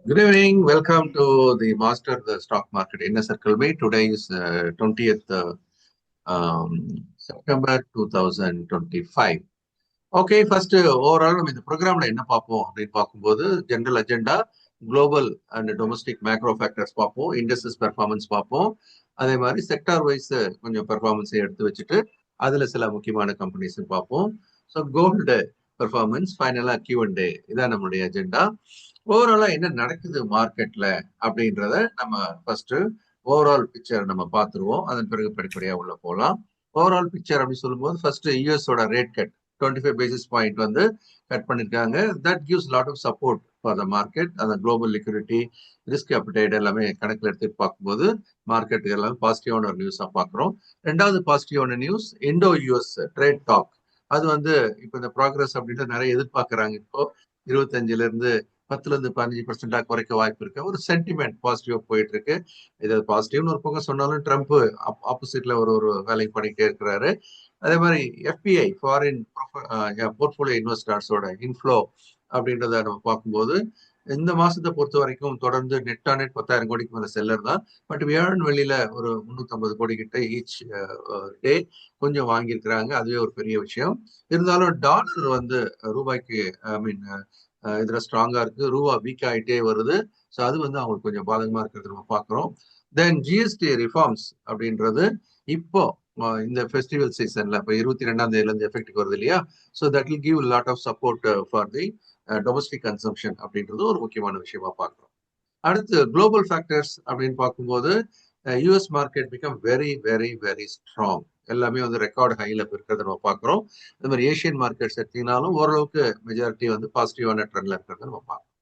Good evening. Welcome to the Master the Stock Market Inner Circle Meet. Today is 20th September 2025. Okay first overall நம்ம இந்த ப்ரோக்ராம்ல என்ன பார்ப்போம் அப்படின்னு பார்க்கும்போது general agenda global and domestic macro factors பார்ப்போம், industries performance பார்ப்போம், அதே மாதிரி செக்டார் வைஸ் கொஞ்சம் பெர்ஃபார்மன்ஸை எடுத்து வச்சுட்டு அதுல சில முக்கியமான கம்பெனிஸ் பார்ப்போம். ஸோ கோல்டு பெர்ஃபார்மன்ஸ் ஃபைனலா Q&A இதான் நம்மளுடைய அஜெண்டா. ஓவராலா என்ன நடக்குது மார்க்கெட்ல அப்படின்றத நம்ம ஃபர்ஸ்ட் ஓவரால் பிக்சர் நம்ம பார்த்துருவோம். அதன் பிறகு படிப்படியா உள்ள போகலாம். ஓவரால் பிக்சர் அப்படின்னு சொல்லும்போது ஃபர்ஸ்ட் யூஎஸோட ரேட் கட் 25 பேசிஸ் பாயிண்ட் வந்து கட் பண்ணிருக்காங்க. That gives lot of support for the market. அந்த குளோபல் லிக்விடிட்டி, ரிஸ்க் அப்பிடைட் எல்லாமே கணக்கில் எடுத்துட்டு பார்க்கும்போது மார்க்கெட்டுக்கு எல்லாம் பாசிட்டிவான ஒரு நியூஸா பார்க்குறோம். ரெண்டாவது பாசிட்டிவான news Indo US trade talk. அது வந்து இப்போ இந்த ப்ராக்ரஸ் அப்படின்ட்டு நிறைய எதிர்பார்க்குறாங்க. இப்போ 25ல இருந்து 10ல இருந்து 15% குறைக்க வாய்ப்பு இருக்கு. ஒரு சென்டிமெண்ட் பாசிட்டிவா போயிட்டு இருக்கு. இது பாசிட்டிவ்னு ஒரு பக்கம் சொன்னாலும் ட்ரம்ப் ஆப்போசிட்ல ஒரு வேலை பண்ணிட்டே இருக்கிறாரு. அதே மாதிரி எஃபிஐ ஃபாரின் போர்ட்ஃபோலியோ இன்வெஸ்டர்ஸோட இன்ஃப்ளோ அப்படின்றத நம்ம பார்க்கும்போது இந்த மாசத்தை பொறுத்த வரைக்கும் தொடர்ந்து நெட் 10,000 கோடிக்கு மேல செல்லர் தான். பட் வியாழன் வெளியில ஒரு 350 கோடி கிட்ட ஈச் டே கொஞ்சம் வாங்கியிருக்கிறாங்க. அதுவே ஒரு பெரிய விஷயம். இருந்தாலும் டாலர் வந்து ரூபாய்க்கு ஐ மீன் இதுல ஸ்ட்ராங்கா இருக்கு. ரூபா வீக் ஆகிட்டே வருது. ஸோ அது வந்து அவங்களுக்கு கொஞ்சம் பாதகமா இருக்கிறது நம்ம பார்க்குறோம். தென் ஜிஎஸ்டி ரிஃபார்ம்ஸ் அப்படின்றது இப்போ இந்த ஃபெஸ்டிவல் சீசன்ல இப்போ 22ஆம் தேதியில இருந்து எஃபெக்ட்டுக்கு வருது இல்லையா? So that will give lot of support for the domestic consumption அப்படின்றது ஒரு முக்கியமான விஷயமா பார்க்குறோம். அடுத்து குளோபல் ஃபேக்டர்ஸ் அப்படின்னு பார்க்கும்போது US market become very very very strong. எல்லாமே வந்து ரெக்கார்டு ஹைல இருக்கிறத நம்ம பார்க்குறோம். இந்த மாதிரி ஏஷியன் மார்க்கெட்ஸ் எடுத்தீங்கன்னாலும் ஓரளவுக்கு மெஜாரிட்டி வந்து பாசிட்டிவான ட்ரெண்ட்ல இருக்கிறத நம்ம பார்க்குறோம்.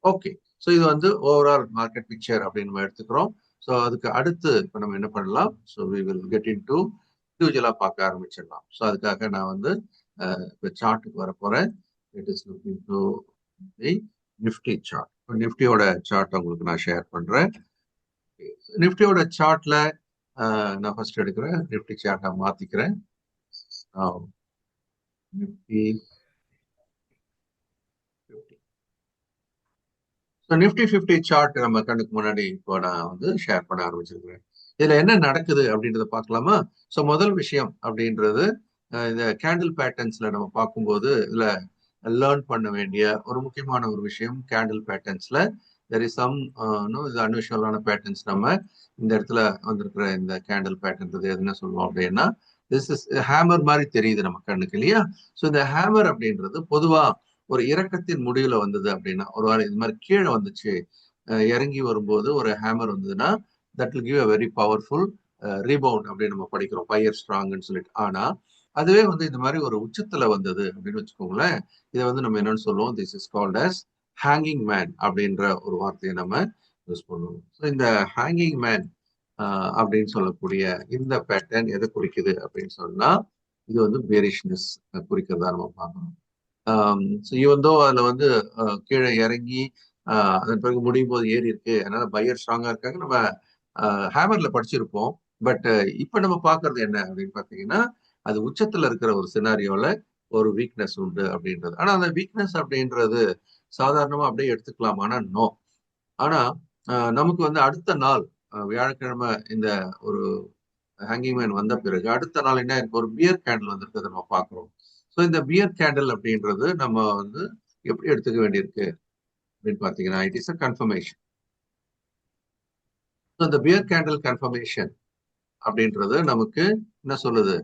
ஓகே, ஸோ இது வந்து ஓவரால் மார்க்கெட் பிக்சர் அப்படின்னு நம்ம எடுத்துக்கிறோம். ஸோ அதுக்கு அடுத்து இப்போ நம்ம என்ன பண்ணலாம்? So we will get into இண்டிவிஜுவலா பார்க்க ஆரம்பிச்சிடலாம். ஸோ அதுக்காக நான் வந்து இப்போ சார்ட்டுக்கு வர போறேன். It is looking to the Nifty chart. நிஃப்டியோட சார்ட் உங்களுக்கு நான் ஷேர் பண்றேன். நிஃப்டியோட சார்ட்ல நான் ஃபர்ஸ்ட் எடுக்கிறேன். நிஃப்டி சார்ட்டை மாத்திக்கிறேன். நிஃப்டி நிஃப்டி 50 சார்ட் நம்ம கண்ணுக்கு முன்னாடி இப்போ நான் வந்து ஷேர் பண்ண ஆரம்பிச்சிருக்கிறேன். இதுல என்ன நடக்குது அப்படின்றத பார்க்கலாமா? ஸோ முதல் விஷயம் அப்படின்றது இந்த கேண்டில் பேட்டர்ன்ஸ்ல நம்ம பார்க்கும்போது இதுல லேர்ன் பண்ண வேண்டிய ஒரு முக்கியமான ஒரு விஷயம் கேண்டில் பேட்டர்ன்ஸ்ல தெர் இஸ் சம் இது அன்யூஷுவலான பேட்டர்ன்ஸ். நம்ம இந்த இடத்துல வந்திருக்கிற இந்த கேண்டில் பேட்டர்ன்றது எதுன்னு சொல்லுவோம் அப்படின்னா திஸ் இஸ் ஹேமர் மாதிரி தெரியுது நம்ம கண்ணுக்கு இல்லையா? ஸோ இந்த ஹேமர் அப்படின்றது பொதுவா ஒரு இறக்கத்தின் முடிவுல வந்தது அப்படின்னா ஒரு வாரம் இது மாதிரி கீழே வந்துச்சு இறங்கி வரும்போது ஒரு ஹேமர் வந்ததுன்னா that will give a very powerful rebound அப்படின்னு நம்ம படிக்கிறோம், பையர் ஸ்ட்ராங்னு சொல்லிட்டு. ஆனா அதுவே வந்து இந்த மாதிரி ஒரு உச்சத்துல வந்தது அப்படின்னு வச்சுக்கோங்களேன், இதை வந்து நம்ம என்னன்னு சொல்லுவோம், this is called as hanging man அப்படின்ற ஒரு வார்த்தையை நம்ம யூஸ் பண்ணுவோம். ஸோ இந்த ஹேங்கிங் மேன் அப்படின்னு சொல்லக்கூடிய இந்த பேட்டர்ன் எதை குறிக்குது அப்படின்னு சொன்னா இது வந்து பேரிஷ்னஸ் குறிக்கிறதா நம்ம பார்க்கணும். ஈவன் தோ அதுல வந்து கீழே இறங்கி அதன் பிறகு முடியும் போது ஏறி இருக்கு, அதனால பையர் ஸ்ட்ராங்கா இருக்காங்க நம்ம ஹேமர்ல படிச்சிருப்போம். பட் இப்ப நம்ம பாக்குறது என்ன அப்படின்னு பாத்தீங்கன்னா அது உச்சத்துல இருக்கிற ஒரு சினாரியோல ஒரு வீக்னஸ் உண்டு அப்படின்றது. ஆனா அந்த வீக்னஸ் அப்படின்றது சாதாரணமா அப்படியே எடுத்துக்கலாம், ஆனா நோ. ஆனா நமக்கு வந்து அடுத்த நாள் வியாழக்கிழமை இந்த ஒரு ஹேங்கிங் மேன் வந்த பிறகு அடுத்த நாள் என்ன இருக்கு, ஒரு பியர் கேண்டில் வந்திருக்கிறத நம்ம பாக்குறோம். ஸோ இந்த பியர் கேண்டில் அப்படின்றது நம்ம வந்து எப்படி எடுத்துக்க வேண்டியிருக்கு அப்படின்னு பாத்தீங்கன்னா இட் இஸ் அ கன்ஃபர்மேஷன். இந்த பியர் கேண்டில் கன்ஃபர்மேஷன் அப்படின்றது நமக்கு என்ன சொல்லுது,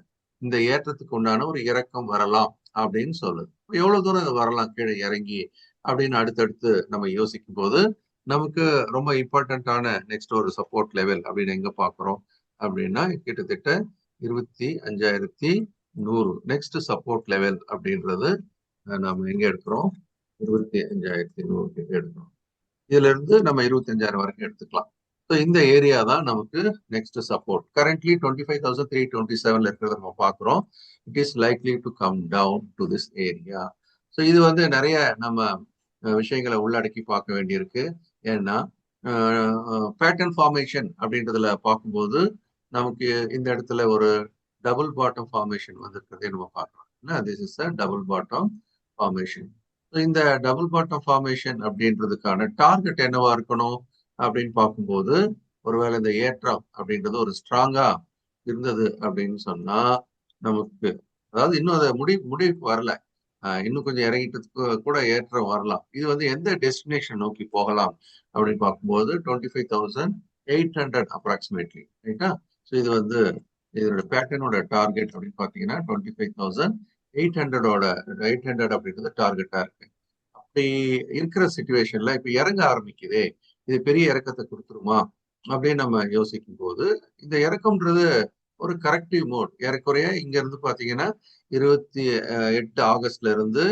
இந்த ஏற்றத்துக்கு உண்டான ஒரு இறக்கம் வரலாம் அப்படின்னு சொல்லுது. எவ்வளவு தூரம் இது வரலாம் கீழே இறங்கி அப்படின்னு அடுத்தடுத்து நம்ம யோசிக்கும் போது நமக்கு ரொம்ப இம்பார்ட்டன்டான நெக்ஸ்ட் ஒரு சப்போர்ட் லெவல் அப்படின்னு எங்க பாக்குறோம் அப்படின்னா கிட்டத்தட்ட 25,100 நெக்ஸ்ட் சப்போர்ட் லெவல் அப்படின்றது நம்ம எங்க எடுக்கிறோம், 25,100 கிட்ட எடுக்கிறோம். இதுல இருந்து நம்ம 25,000 வரைக்கும் எடுத்துக்கலாம். ஸோ இந்த ஏரியா தான் நமக்கு நெக்ஸ்ட் சப்போர்ட். கரண்ட்லி 25,327 இருக்கிறத நம்ம பார்க்குறோம். It is likely to come down to this area. So இது வந்து நிறைய நம்ம விஷயங்களை உள்ளடக்கி பார்க்க வேண்டியிருக்கு. ஏன்னா பேட்டர்ன் ஃபார்மேஷன் அப்படின்றதுல பார்க்கும்போது நமக்கு இந்த இடத்துல ஒரு டபுள் பாட்டம் ஃபார்மேஷன் வந்திருக்கிறதே நம்ம பார்க்கலாம். This is a double bottom formation. இந்த டபுள் பாட்டம் ஃபார்மேஷன் அப்படின்றதுக்கான டார்கெட் என்னவா இருக்கணும் அப்படின்னு பார்க்கும்போது, ஒருவேளை இந்த ஏற்றம் அப்படின்றது ஒரு ஸ்ட்ராங்கா இருந்தது அப்படின்னு சொன்னா நமக்கு, அதாவது இன்னும் அதை முடிவுக்கு வரல, இன்னும் கொஞ்சம் இறங்கிட்டதுக்கு கூட ஏற்றம் வரலாம். இது வந்து எந்த டெஸ்டினேஷன் நோக்கி போகலாம் அப்படின்னு பார்க்கும்போது 25,800 அப்ராக்சிமேட்லி, ரைட்டா? ஸோ இது வந்து இதோட பேட்டர்னோட டார்கெட் அப்படின்னு பார்த்தீங்கன்னா 25,800 800 அப்படின்றது டார்கெட்டா இருக்கு. அப்படி இருக்கிற சுச்சுவேஷன்ல இப்ப இறங்க ஆரம்பிக்குதே, இது பெரிய இறக்கத்தை கொடுத்துருமா அப்படின்னு நம்ம யோசிக்கும் போது, இந்த இறக்கம்ன்றது ஒரு கரெக்டிவ் மோட். ஏறக்குறைய இங்க இருந்து பாத்தீங்கன்னா 28 ஆகஸ்ட்ல இருந்து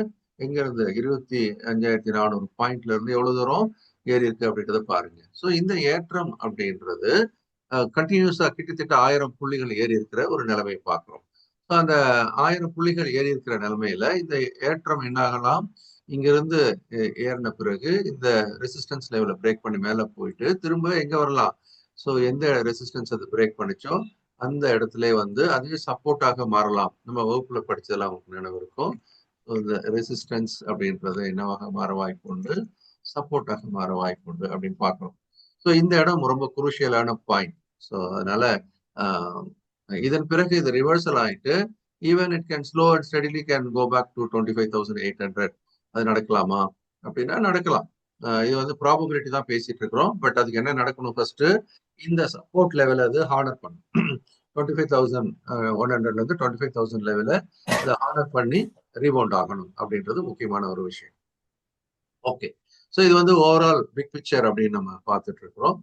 எங்க இருந்து 25,400 பாயிண்ட்ல இருந்து எவ்வளவு தூரம் ஏறி இருக்கு அப்படின்றத பாருங்க. ஸோ இந்த ஏற்றம் அப்படின்றது கண்டினியூஸா கிட்டத்தட்ட 1000 புள்ளிகள் ஏறி இருக்கிற ஒரு நிலைமையை பார்க்கிறோம். அந்த 1000 புள்ளிகள் ஏறி இருக்கிற நிலைமையில இந்த ஏற்றம் என்ன ஆகலாம், இங்கிருந்து ஏறின பிறகு இந்த ரெசிஸ்டன்ஸ் லெவலை பிரேக் பண்ணி மேல போயிட்டு திரும்ப எங்க வரலாம். ஸோ எந்த ரெசிஸ்டன்ஸ் அது பிரேக் பண்ணிச்சோ அந்த இடத்துல வந்து அதுவே சப்போர்ட்டாக மாறலாம். நம்ம வகுப்புல படிச்சதெல்லாம் உங்களுக்கு நினைவு இருக்கும். இந்த ரெசிஸ்டன்ஸ் அப்படின்றது என்னவாக மாற வாய்ப்பு உண்டு, சப்போர்ட்டாக மாற வாய்ப்பு உண்டு அப்படின்னு பார்க்கிறோம். ஸோ இந்த இடம் ரொம்ப குரூஷியலான பாயிண்ட். ஸோ அதனால இதன் பிறகு இது ரிவர்சல் ஆயிட்டு even it can slow and steadily can go back to 25,800. அது நடக்கலாமா அப்படின்னா நடக்கலாம். இது வந்து ப்ராபபிலிட்டி தான் பேசிட்டு இருக்கிறோம். பட் அதுக்கு என்ன நடக்கணும், ஃபர்ஸ்ட் இந்த சப்போர்ட் லெவல் அது ஹானர் பண்ணும். 25,100ல இருந்து 25,000 லெவல அதை ஹானர் பண்ணி ரீபவுண்ட் ஆகணும் அப்படின்றது முக்கியமான ஒரு விஷயம். ஓகே, ஸோ இது வந்து ஓவரால் பிக் பிக்சர் அப்படின்னு நம்ம பார்த்துட்டு இருக்கிறோம்.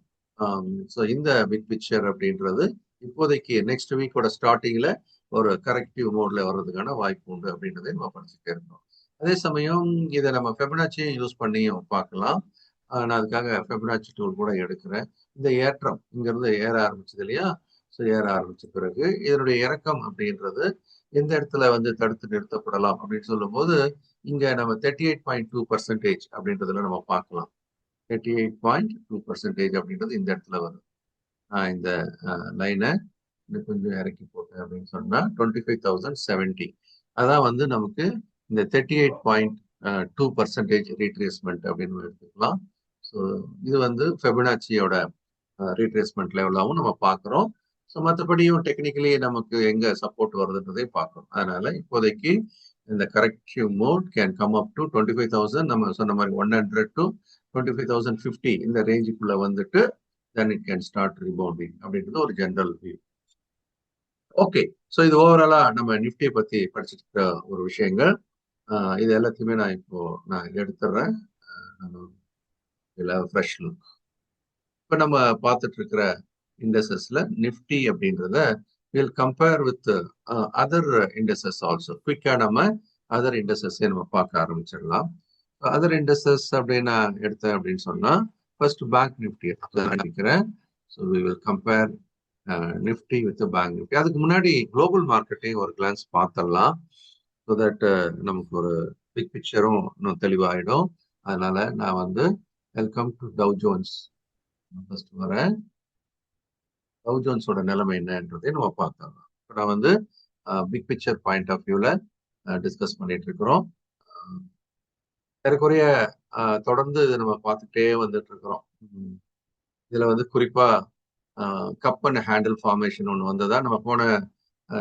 ஸோ இந்த பிக் பிக்சர் அப்படின்றது இப்போதைக்கு நெக்ஸ்ட் வீக்கோட ஸ்டார்டிங்ல ஒரு கரெக்டிவ் மோட்ல வர்றதுக்கான வாய்ப்பு உண்டு அப்படின்றதை நம்ம படிச்சுட்டே இருக்கோம். அதே சமயம் இதை நம்ம ஃபெபனாச்சியை யூஸ் பண்ணியும் பார்க்கலாம். நான் அதுக்காக ஃபெபனாச்சி டூல் கூட எடுக்கிறேன். இந்த ஏற்றம் இங்கிருந்து ஏற ஆரம்பிச்சது இல்லையா? ஸோ ஏற ஆரம்பிச்ச பிறகு இதனுடைய இறக்கம் அப்படின்றது எந்த இடத்துல வந்து தடுத்து நிறுத்தப்படலாம் அப்படின்னு சொல்லும் போது, இங்க நம்ம 38.2% அப்படின்றதுல நம்ம பார்க்கலாம். 38.2% அப்படின்றது இந்த இடத்துல வரும். இந்த லைனை இன்னும் கொஞ்சம் இறக்கி போட்டேன் அப்படின்னு சொன்னா 25,070. அதான் வந்து நமக்கு இந்த 38.2% ரீட்ரேஸ்மெண்ட் அப்படின்னு எடுத்துக்கலாம். ஸோ இது வந்து ஃபெபனாச்சியோட ரீட்ரேஸ்மெண்ட் லெவலாகவும் நம்ம பார்க்குறோம். ஸோ மற்றபடியும் டெக்னிக்கலி நமக்கு எங்க சப்போர்ட் வருதுன்றதை பார்க்கணும். அதனால இப்போதைக்கு இந்த corrective mode can come up to 25,000. நம்ம சொன்ன மாதிரி 100 to 25,050 இந்த ரேஞ்சுக்குள்ள வந்துட்டு தென் இட் கேன் ஸ்டார்ட் ரிபவுண்டிங் அப்படின்றது ஒரு ஜெனரல் வியூ. ஓகே, ஸோ இது ஓவராலா நம்ம நிஃப்டியை பத்தி படிச்சுட்டு இருக்க ஒரு விஷயங்கள். இது எல்லாத்தையுமே நான் எடுத்துடுறேன். Fresh look. இப்போ நம்ம பார்த்துட்டு இருக்கிற இண்டசஸ்ல நிஃப்டி அப்படின்றத will compare with other indices also. குயிக்கா நம்ம அதர் இண்டசஸே நம்ம பார்க்க ஆரம்பிச்சிடலாம். அதர் இண்டசஸ் அப்படின்னு எடுத்தேன் அப்படின்னு சொன்னா ஃபர்ஸ்ட் பேங்க் நிஃப்டி நினைக்கிறேன். So we will compare Nifty with bank Nifty. அதுக்கு முன்னாடி குளோபல் மார்க்கெட்டையும் ஒரு கிளான்ஸ் பார்த்துடலாம். ஸோ தட் நமக்கு ஒரு பிக் பிக்சரும் இன்னும் தெளிவாயிடும். அதனால நான் வந்து welcome to Dow Jones first வரேன். டவ் ஜோன்ஸோட நிலைமை என்னன்றதை நம்ம பார்த்தோம். இப்போ நான் வந்து பிக் பிக்சர் பாயிண்ட் ஆஃப் வியூல டிஸ்கஸ் பண்ணிட்டு இருக்கிறோம். ஏறக்குறைய தொடர்ந்து இதை நம்ம பார்த்துட்டே வந்துட்டு இருக்கிறோம். இதுல வந்து குறிப்பா கப் அண்ட் ஹேண்டில் ஃபார்மேஷன் ஒன்று வந்ததா நம்ம போன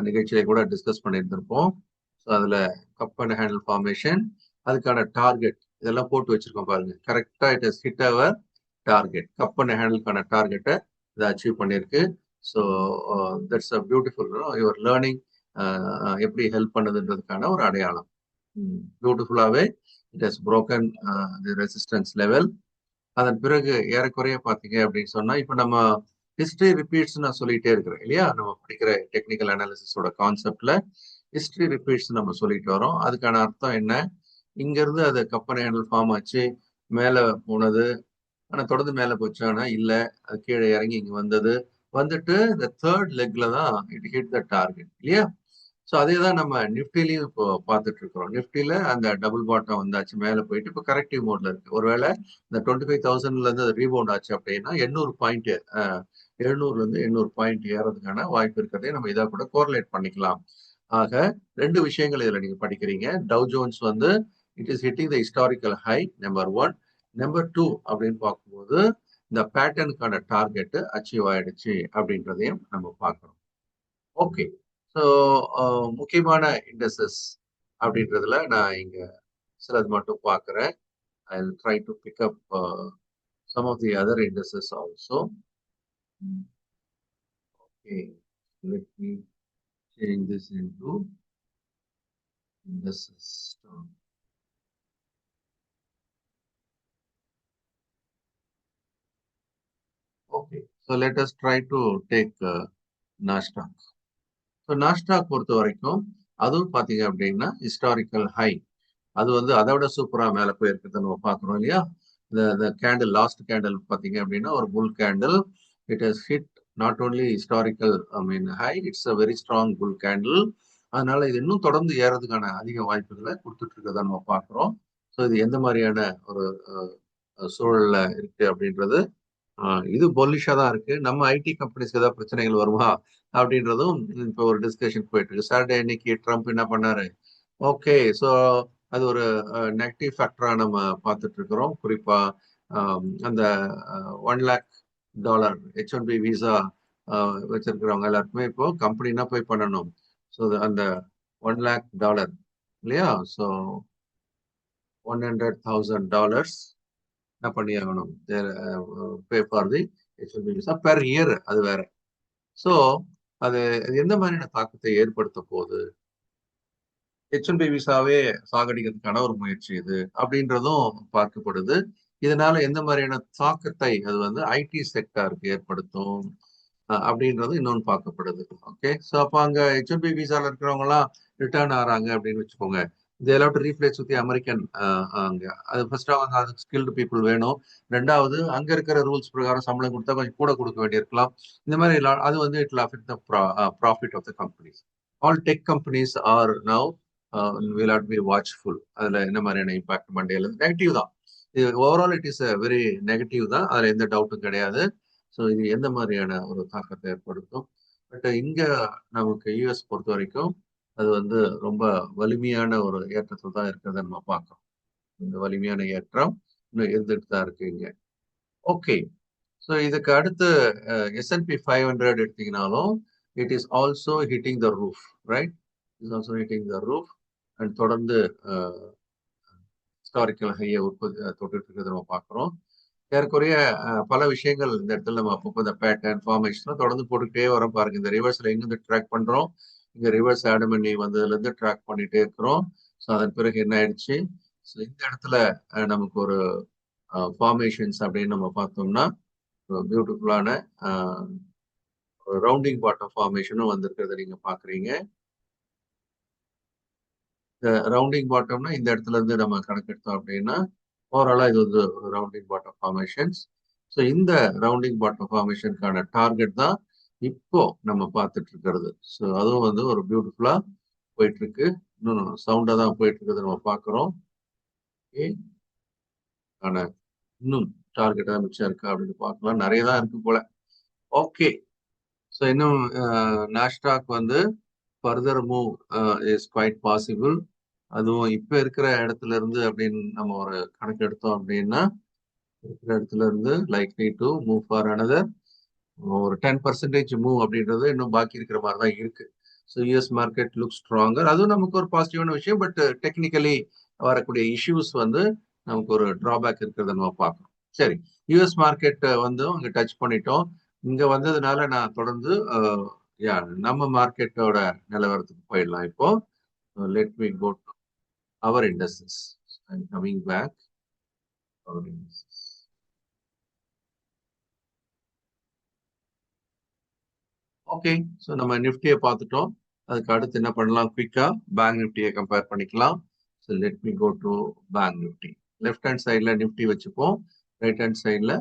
நிகழ்ச்சியில கூட டிஸ்கஸ் பண்ணியிருந்திருப்போம். ஸோ அதுல கப் அண்ட் ஹேண்டில் ஃபார்மேஷன், அதுக்கான டார்கெட் இதெல்லாம் போட்டு வச்சிருக்கோம் பாருங்க. கரெக்டா it is hit our target. Cup and ஹேண்டிலுக்கான டார்கெட்டை இதை அச்சீவ் பண்ணியிருக்கு. So that's a beautiful your learning எப்படி ஹெல்ப் பண்ணுதுன்றதுக்கான ஒரு அடையாளம். பியூட்டிஃபுல்லாவே it has broken the resistance level. அதன் பிறகு ஏறக்குறைய பார்த்தீங்க அப்படின்னு சொன்னா இப்போ நம்ம ஹிஸ்டரி ரிப்பீட்ஸ் நான் சொல்லிட்டே இருக்கிறேன் இல்லையா? நம்ம படிக்கிற டெக்னிக்கல் அனாலிசிஸோட கான்செப்ட்ல ஹிஸ்டரி ரிப்பீட்ஸ் நம்ம சொல்லிட்டு வரோம். அதுக்கான அர்த்தம் என்ன? இங்க இருந்து அது கப்பன் ஹேண்டில் ஃபார்ம் ஆச்சு, மேல போனது, ஆனா தொடர்ந்து மேல போச்சு, ஆனா இல்ல, அது கீழே இறங்கி இங்க வந்துட்டு இந்த தேர்ட் லெக்ல தான் இட் ஹிட் த டார்கெட் இல்லையா? ஸோ அதே தான் நம்ம நிஃப்டிலையும் இப்போ பார்த்துட்டு இருக்கிறோம். நிஃப்டியில அந்த டபுள் பாட்டம் வந்தாச்சு, மேல போயிட்டு இப்போ கரெக்டிவ் மோட்ல இருக்கு. ஒருவேளை இந்த 25,000ல இருந்து ரீபவுண்ட் ஆச்சு அப்படின்னா 800 பாயிண்ட் 700ல இருந்து 800 பாயிண்ட் ஏறதுக்கான வாய்ப்பு இருக்கிறதை நம்ம இதை கூட கோரிலேட் பண்ணிக்கலாம். ஆக ரெண்டு விஷயங்கள் இதுல நீங்க படிக்கிறீங்க. டவ் ஜோன்ஸ் வந்து it is hitting the historical high number one. Number two அப்படின்னு பார்க்கும்போது இந்த பேட்டர்னுக்கான டார்கெட் அச்சீவ் ஆயிடுச்சு அப்படின்றதையும் நம்ம பார்க்கணும். ஓகே, ஸோ முக்கியமான இண்டஸ்ட்ரீஸ் அப்படின்றதுல நான் இங்க சிலது மட்டும் பார்க்குறேன். I will try to pick up some of the other indices also. Okay, let me change this into indices. Okay, so let us try to take Nasdaq. So Nasdaq பொறுத்த வரைக்கும் அதுவும் பார்த்தீங்க அப்படின்னா ஹிஸ்டாரிக்கல் ஹை, அது வந்து அதை விட சூப்பராக மேலே போயிருக்கிறத நம்ம பார்க்குறோம் இல்லையா. இந்த கேண்டில் லாஸ்ட் கேண்டில் பார்த்தீங்க அப்படின்னா ஒரு bull candle. It has hit not only historical high, it's a very strong bull candle. அதனால இது இன்னும் தொடர்ந்து ஏறதுக்கான அதிக வாய்ப்புகளை கொடுத்துட்டு இருக்கிறத நம்ம பார்க்குறோம். ஸோ இது எந்த மாதிரியான ஒரு சூழல்ல இருக்கு அப்படின்றது இது பொல்லிஷா தான் இருக்கு. நம்ம ஐடி கம்பெனிஸ்க்கு ஏதாவது பிரச்சனைகள் வருமா அப்படின்றதும் இப்போ ஒரு டிஸ்கஷன் போயிட்டு இருக்கு. சாட்டர்டே அன்னைக்கு ட்ரம்ப் என்ன பண்ணாரு? ஓகே, ஸோ அது ஒரு நெகட்டிவ் ஃபேக்டரா நம்ம பார்த்துட்டு இருக்கிறோம். குறிப்பா அந்த $1 lakh H1B விசா வச்சிருக்கிறவங்க எல்லாருக்குமே இப்போ கம்பெனினா போய் பண்ணணும். ஸோ அந்த $1 lakh இல்லையா, ஸோ $100,000 என்ன பண்ணி ஆகணும், pay for the H1B visa per year. அது வேற. ஸோ அது எந்த மாதிரியான தாக்கத்தை ஏற்படுத்த போகுது, H1B விசாவே சாகடிக்கிறதுக்கான ஒரு முயற்சி இது அப்படின்றதும் பார்க்கப்படுது. இதனால எந்த மாதிரியான தாக்கத்தை அது வந்து ஐடி செக்டாருக்கு ஏற்படுத்தும் அப்படின்றது இன்னொன்று பார்க்கப்படுது. ஓகே, ஸோ அப்போ அங்கே H1B விசால இருக்கிறவங்க எல்லாம் ரிட்டர்ன் ஆறாங்க அப்படின்னு வச்சுக்கோங்க. They have to replace with American. அங்க அது ஃபர்ஸ்ட் அவங்க அதுக்கு ஸ்கில்டு பீப்புள் வேணும். ரெண்டாவது அங்க இருக்கிற ரூல்ஸ் பிரகாரம் சம்பளம் கொடுத்தா கொஞ்சம் கூட கொடுக்க வேண்டியிருக்கலாம். இந்த மாதிரி அது வந்து it will affect the profit of the companies. All tech companies are now will have to be watchful. அதுல என்ன மாதிரியான இம்பாக்ட் மண்டேல நெகட்டிவ் தான். இது overall it is very negative தான், அதுல எந்த டவுட்டும் கிடையாது. ஸோ இது எந்த மாதிரியான ஒரு தாக்கத்தை ஏற்படுத்தும். பட் இங்க நமக்கு யூஎஸ் பொறுத்த வரைக்கும் அது வந்து ரொம்ப வலிமையான ஒரு ஏற்றத்தில் தான் இருக்கிறத நம்ம பார்க்கிறோம். இந்த வலிமையான ஏற்றம் இன்னும் இருந்துட்டு தான் இருக்கு இங்க. ஓகே, ஸோ இதுக்கு அடுத்து S&P 500 எடுத்தீங்கனாலும் it is also hitting the roof, right? Is also hitting the roof and தொடர்ந்து ஹிஸ்டாரிக்கல் ஹையை தொட்டுட்டு இருக்கிறத நம்ம பார்க்குறோம். ஏறக்குறைய பல விஷயங்கள் இந்த இடத்துல நம்ம அப்பப்போ இந்த பேட்டர்ன் ஃபார்மேஷன் தொடர்ந்து போட்டுக்கிட்டே வரோம் பாருங்க. இந்த ரிவர்ஸ்ல எங்கிருந்து ட்ராக் பண்றோம், இங்க ரிவர்ஸ் ஆட் பண்ணி வந்ததுல இருந்து ட்ராக் பண்ணிட்டே இருக்கிறோம். ஸோ அதன் பிறகு என்ன ஆயிடுச்சு, ஸோ இந்த இடத்துல நமக்கு ஒரு ஃபார்மேஷன்ஸ் அப்படின்னு நம்ம பார்த்தோம்னா பியூட்டிஃபுல்லான ரவுண்டிங் பாட்டம் ஃபார்மேஷனும் வந்திருக்கிறத நீங்க பாக்குறீங்க. இந்த ரவுண்டிங் பாட்டம்னா இந்த இடத்துல இருந்து நம்ம கணக்கெடுத்தோம் அப்படின்னா ஓவராலா இது வந்து ஒரு ரவுண்டிங் பாட்டம் ஃபார்மேஷன்ஸ். ஸோ இந்த ரவுண்டிங் பாட்டம் ஃபார்மேஷனுக்கான டார்கெட் தான் இப்போ நம்ம பார்த்துட்டு இருக்கிறது. ஸோ அதுவும் வந்து ஒரு பியூட்டிஃபுல்லா போயிட்டு இருக்கு. இன்னும் சவுண்டா தான் போயிட்டு இருக்கிறது நம்ம பார்க்குறோம். ஆனா இன்னும் டார்கெட் தான் மிச்சம் இருக்கா அப்படின்னு பார்க்கலாம். நிறைய தான் இருக்கு போல. ஓகே, ஸோ இன்னும் நாஸ்டாக் வந்து further move is quite possible. அதுவும் இப்ப இருக்கிற இடத்துல இருந்து அப்படின்னு நம்ம ஒரு கணக்கு எடுத்தோம் அப்படின்னா இருக்கிற இடத்துல இருந்து likely to move for another ஒரு 10% மூவ் அப்படின்றது இன்னும் பாக்கி இருக்கிற மாதிரி தான் இருக்கு. So US market look stronger. அதுவும் நமக்கு ஒரு பாசிட்டிவான விஷயம். பட் டெக்னிக்கலி வரக்கூடிய இஷ்யூஸ் வந்து நமக்கு ஒரு டிராபேக் இருக்கிறத நம்ம பார்க்கணும். சரி, யூஎஸ் மார்க்கெட் வந்து அங்கே டச் பண்ணிட்டோம். இங்க வந்ததுனால நான் தொடர்ந்து நம்ம மார்க்கெட்டோட நிலவரத்துக்கு போயிடலாம். இப்போ let me go to our indices. I'm coming back. Our indices. Okay, so நம்ம நிஃப்டியை பார்த்துட்டோம். அதுக்கு அடுத்து என்ன பண்ணலாம், குவிக்கா பேங்க் நிஃப்டியை கம்பேர் பண்ணிக்கலாம். So let me go to bank Nifty. Left hand சைடில் நிஃப்டி வச்சுப்போம், ரைட் ஹேண்ட் சைடில்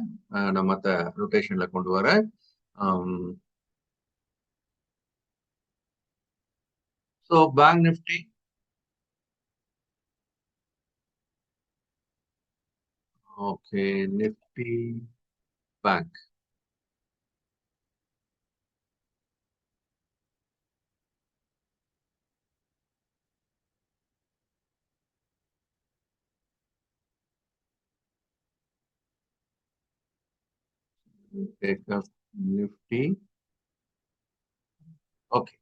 நம்ம மற்ற ரொட்டேஷனில் கொண்டு வர. So bank Nifty okay, Nifty bank. Take up Nifty. Okay.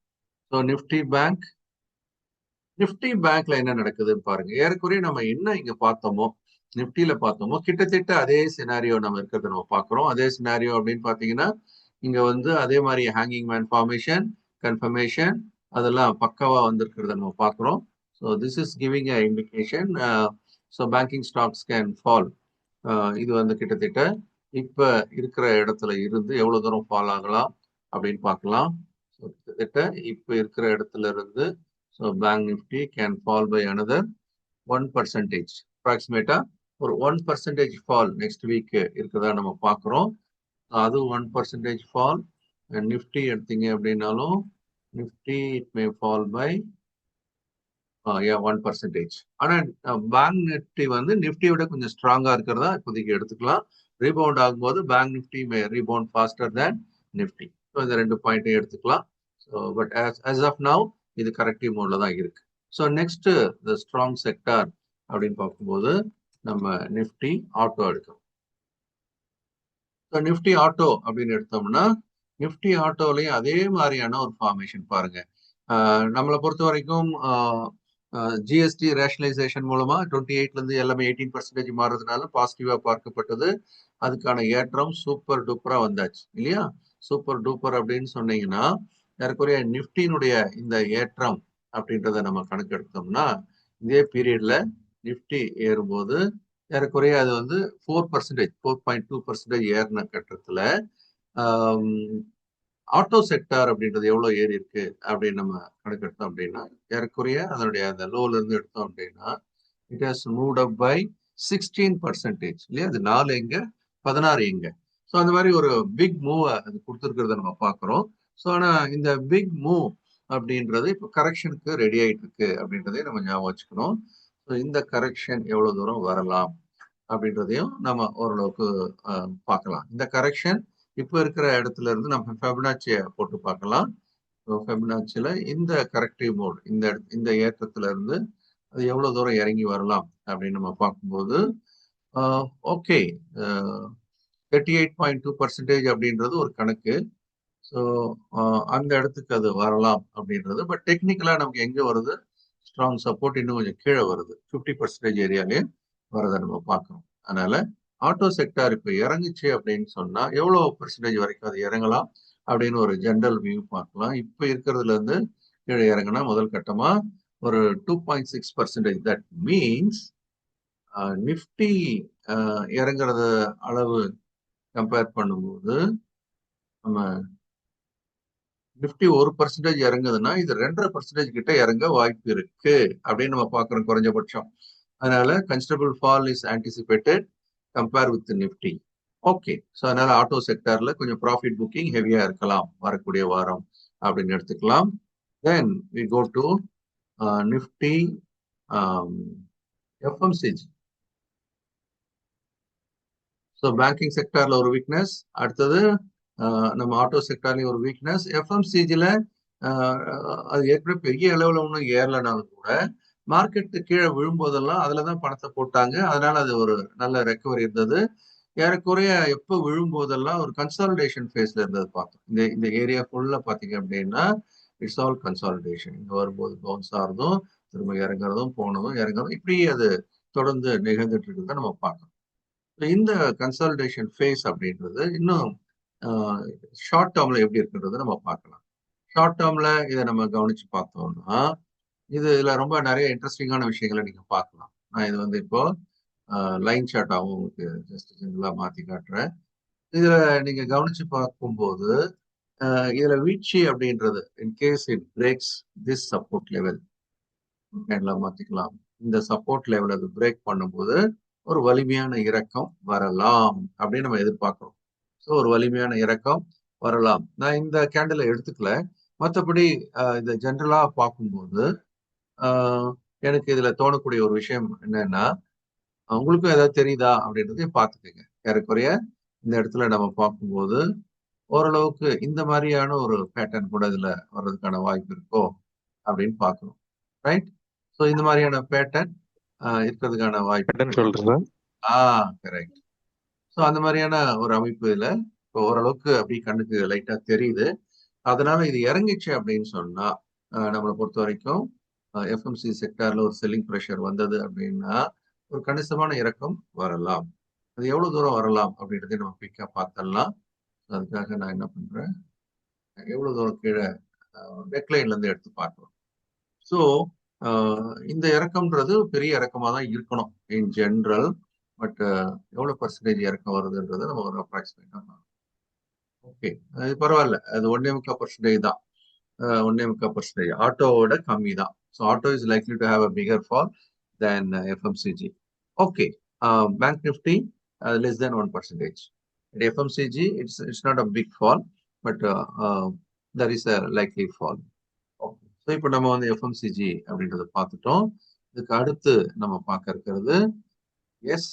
So Nifty Bank. Nifty பேங்க்ல என்ன நடக்குதுன்னு பாருங்க. ஏறக்குறைய நம்ம என்ன இங்க பார்த்தோமோ, நிப்டியில பார்த்தோமோ, கிட்டத்தட்ட அதே சினாரியோ நம்ம இருக்கிறத நம்ம பார்க்கிறோம். அதே சினாரியோ அப்படின்னு பார்த்தீங்கன்னா, இங்க வந்து அதே மாதிரி ஹேங்கிங் மேன் ஃபார்மேஷன், கன்ஃபர்மேஷன் அதெல்லாம் பக்காவா வந்திருக்கிறத நம்ம பார்க்கிறோம். So this is giving a indication. So banking stocks can fall. இது வந்து கிட்டத்தட்ட இப்ப இருக்கிற இடத்துல இருந்து எவ்வளவு தூரம் ஃபால் ஆகலாம் அப்படின்னு பார்க்கலாம். ஸோ கிட்டத்தட்ட இப்ப இருக்கிற இடத்துல இருந்து so bank Nifty can fall by another 1%. அப்ராக்சிமேட்டா ஒரு 1% ஃபால் நெக்ஸ்ட் வீக் இருக்கிறதா நம்ம பார்க்குறோம். அது 1% ஃபால். நிஃப்டி எடுத்தீங்க அப்படின்னாலும் Nifty it may fall by 1%. ஆனா பேங்க் நிஃப்டி வந்து நிஃப்டியை விட கொஞ்சம் ஸ்ட்ராங்கா இருக்கிறதா இப்போதைக்கு எடுத்துக்கலாம். ரீபவுண்ட் ஆகும்போது bank Nifty may rebound faster than Nifty. So இந்த 2 பாயிண்ட்டையும் எடுத்துக்கலாம். So but as of now இது கரெக்டிவ் மோட்ல தான் இருக்கு. So next the strong sector அப்படின்னு பார்க்கும்போது நம்ம நிஃப்டி ஆட்டோ எடுக்கணும். ஸோ நிஃப்டி ஆட்டோ அப்படின்னு எடுத்தோம்னா நிஃப்டி ஆட்டோலையும் அதே மாதிரியான ஒரு ஃபார்மேஷன் பாருங்க. நம்மளை பொறுத்த வரைக்கும் ஜிஎஸ்டி ரேஷனலைசேஷன் மூலமா 28ல இருந்து எல்லாமே 18% மாறுறதுனால பாசிட்டிவா பார்க்கப்பட்டது. அதுக்கான ஏற்றம் சூப்பர் டூப்பரா வந்தாச்சு இல்லையா? சூப்பர் டூப்பர் அப்படின்னு சொன்னீங்கன்னா ஏறக்குறைய நிஃப்டியினுடைய இந்த ஏற்றம் அப்படின்றத நம்ம கணக்கெடுத்தோம்னா இதே பீரியட்ல நிஃப்டி ஏறும்போது ஏறக்குறைய அது வந்து 4%, 4.2% ஏறின கட்டத்துல ஆட்டோ செக்டார் அப்படின்றது எவ்வளவு ஏறி இருக்கு அப்படின்னு நம்ம கணக்கெடுத்தோம் அப்படின்னா ஏறக்குறைய அதனுடைய அந்த லோல இருந்து எடுத்தோம் அப்படின்னா it has moved up by 16% இல்லையா? அது 4 எங்க 16 எங்க. ஸோ அந்த மாதிரி ஒரு பிக் மூவ் அது கொடுத்துருக்கிறத நம்ம பார்க்குறோம். ஸோ ஆனா இந்த பிக் மூவ் அப்படின்றது இப்போ கரெக்ஷனுக்கு ரெடி ஆயிட்டு இருக்கு அப்படின்றதையும் நம்ம ஞாபகம் வச்சுக்கணும். ஸோ இந்த கரெக்ஷன் எவ்வளவு தூரம் வரலாம் அப்படின்றதையும் நம்ம ஓரளவுக்கு பார்க்கலாம். இந்த கரெக்ஷன் இப்போ இருக்கிற இடத்துல இருந்து நம்ம ஃபெபனாச்சியை போட்டு பார்க்கலாம். ஃபெபனாச்சியில இந்த கரெக்டிவ் மோட் இந்த ஏற்றத்துல இருந்து அது எவ்வளவு தூரம் இறங்கி வரலாம் அப்படின்னு நம்ம பார்க்கும்போது ஓகே 38.2% அப்படின்றது ஒரு கணக்கு. ஸோ அந்த இடத்துக்கு அது வரலாம் அப்படின்றது. பட் டெக்னிக்கலா நமக்கு எங்க வருது ஸ்ட்ராங் சப்போர்ட் இன்னும் கொஞ்சம் கீழே வருது. 50% ஏரியாலே வரதை நம்ம பார்க்கறோம். அதனால ஆட்டோ செக்டார் இப்ப இறங்குச்சு அப்படின்னு சொன்னா எவ்வளவு பெர்சன்டேஜ் வரைக்கும் அது இறங்கலாம் அப்படின்னு ஒரு ஜென்ரல் வியூ பார்க்கலாம். இப்ப இருக்கிறதுல இருந்து கீழே இறங்குனா முதல் கட்டமா ஒரு 2.6%. தட் மீன்ஸ் நிஃப்டி இறங்குறத அளவு கம்பேர் பண்ணும்போது நம்ம நிஃப்டி 1% இறங்குதுன்னா இது 2.5% கிட்ட இறங்க வாய்ப்பு இருக்கு அப்படின்னு நம்ம பாக்குறோம் குறைஞ்சபட்சம். அதனால considerable fall is anticipated compare with Nifty. Okay. So அதனால ஆட்டோ செக்டர்ல கொஞ்சம் ப்ராஃபிட் புக்கிங் ஹெவியா இருக்கலாம் வரக்கூடிய வாரம் அப்படின்னு எடுத்துக்கலாம். Then we go to Nifty FMCG. So banking செக்டர்ல ஒரு வீக்னஸ், அடுத்தது நம்ம ஆட்டோ செக்டர்லயும் ஒரு வீக்னஸ். எஃப்எம்சிஜில அது ஏற்கனவே பெரிய அளவுல ஒன்றும் ஏறலனாலும் கூட மார்க்கெட்டு கீழே விழும்போதெல்லாம் அதுலதான் பணத்தை போட்டாங்க. அதனால அது ஒரு நல்ல ரெக்கவரி இருந்தது. ஏறக்குறைய எப்போ விழும்போதெல்லாம் ஒரு கன்சாலிடேஷன் ஃபேஸ்ல இருந்தது பார்த்தோம். இந்த ஏரியா ஃபுல்லா பாத்தீங்க அப்படின்னா இட்ஸ் ஆல் கன்சாலிடேஷன். இங்க வரும்போது பவுன்ஸ் ஆகிறதும் திரும்ப இறங்குறதும் போனதும் இறங்குறதும் இப்படி அது தொடர்ந்து நிகழ்ந்துட்டு இருக்கிறத நம்ம பார்க்கணும். இந்த கன்சாலிடேஷன் ஃபேஸ் அப்படின்றது இன்னும் ஷார்ட் டேர்ம்ல எப்படி இருக்குன்றதை நம்ம பார்க்கலாம். ஷார்ட் டேர்ம்ல இதை நம்ம கவனிச்சு பார்த்தோம்னா இதுல ரொம்ப நிறைய இன்ட்ரெஸ்டிங்கான விஷயங்களை நீங்க பார்க்கலாம். நான் இது வந்து இப்போ லைன் சார்ட்டாகவும் உங்களுக்கு ஜஸ்ட் ஜெனரலா மாத்தி காட்டுறேன். இதுல நீங்க கவனிச்சு பார்க்கும்போது இதுல வீழ்ச்சி அப்படின்றது in case it breaks this support level மாத்திக்கலாம். இந்த சப்போர்ட் லெவல் அது பிரேக் பண்ணும்போது ஒரு வலிமையான இறக்கம் வரலாம் அப்படின்னு நம்ம எதிர்பார்க்கிறோம். ஸோ ஒரு வலிமையான இறக்கம் வரலாம். நான் இந்த கேண்டிலை எடுத்துக்கல. மற்றபடி இதை ஜென்ரலா பார்க்கும்போது எனக்கு இதுல தோணக்கூடிய ஒரு விஷயம் என்னன்னா உங்களுக்கும் ஏதாவது தெரியுதா அப்படின்றதையும் பார்த்துக்கோங்க. ஏறக்குறைய இந்த இடத்துல நம்ம பார்க்கும்போது ஓரளவுக்கு இந்த மாதிரியான ஒரு பேட்டர்ன் கூட இதுல வர்றதுக்கான வாய்ப்பு இருக்கோ அப்படின்னு பார்க்கணும். ரைட். ஸோ இந்த மாதிரியான பேட்டர்ன் இருக்கிறதுக்கான வாய்ப்பு சொல்றேன். கரெக்ட். ஸோ அந்த மாதிரியான ஒரு அமைப்பு இதுல இப்போ ஓரளவுக்கு அப்படி கண்ணுக்கு லைட்டா தெரியுது. அதனால இது இறங்கிச்சு அப்படின்னு சொன்னா நம்மளை பொறுத்த வரைக்கும் எஃப்எம்சி செக்டார்ல ஒரு செல்லிங் ப்ரெஷர் வந்தது அப்படின்னா ஒரு கணிசமான இறக்கம் வரலாம். அது எவ்வளவு தூரம் வரலாம் அப்படின்றத நம்ம குயிக்கா பார்த்தரலாம். அதுக்காக நான் என்ன பண்றேன், எவ்வளவு தூரம் கீழே நெக்லைன்ல இருந்து எடுத்து பார்க்கிறோம். ஸோ இந்த இறக்கம்ன்றது பெரிய இறக்கமா தான் இருக்கணும் இன் ஜென்ரல். பட் எவ்வளவு பர்சன்டேஜ் இறக்கம் வருதுன்றதை நம்ம ஒரு அப்ராக்சிமேட்டா பார்க்கணும். ஓகே, அது பரவாயில்ல, அது 1.25% தான். 1.25% ஆட்டோவோட கம்மி தான். So auto is likely to have a bigger fall than FMCG. Okay, bank Nifty less than 1%. At FMCG, it's not a big fall, but there is a likely fall. Okay, so இப்போ நம்ம வந்து FMCG அப்படின்றத பார்த்துட்டோம். இதுக்கு அடுத்து நம்ம பார்க்க இருக்கிறது எஸ்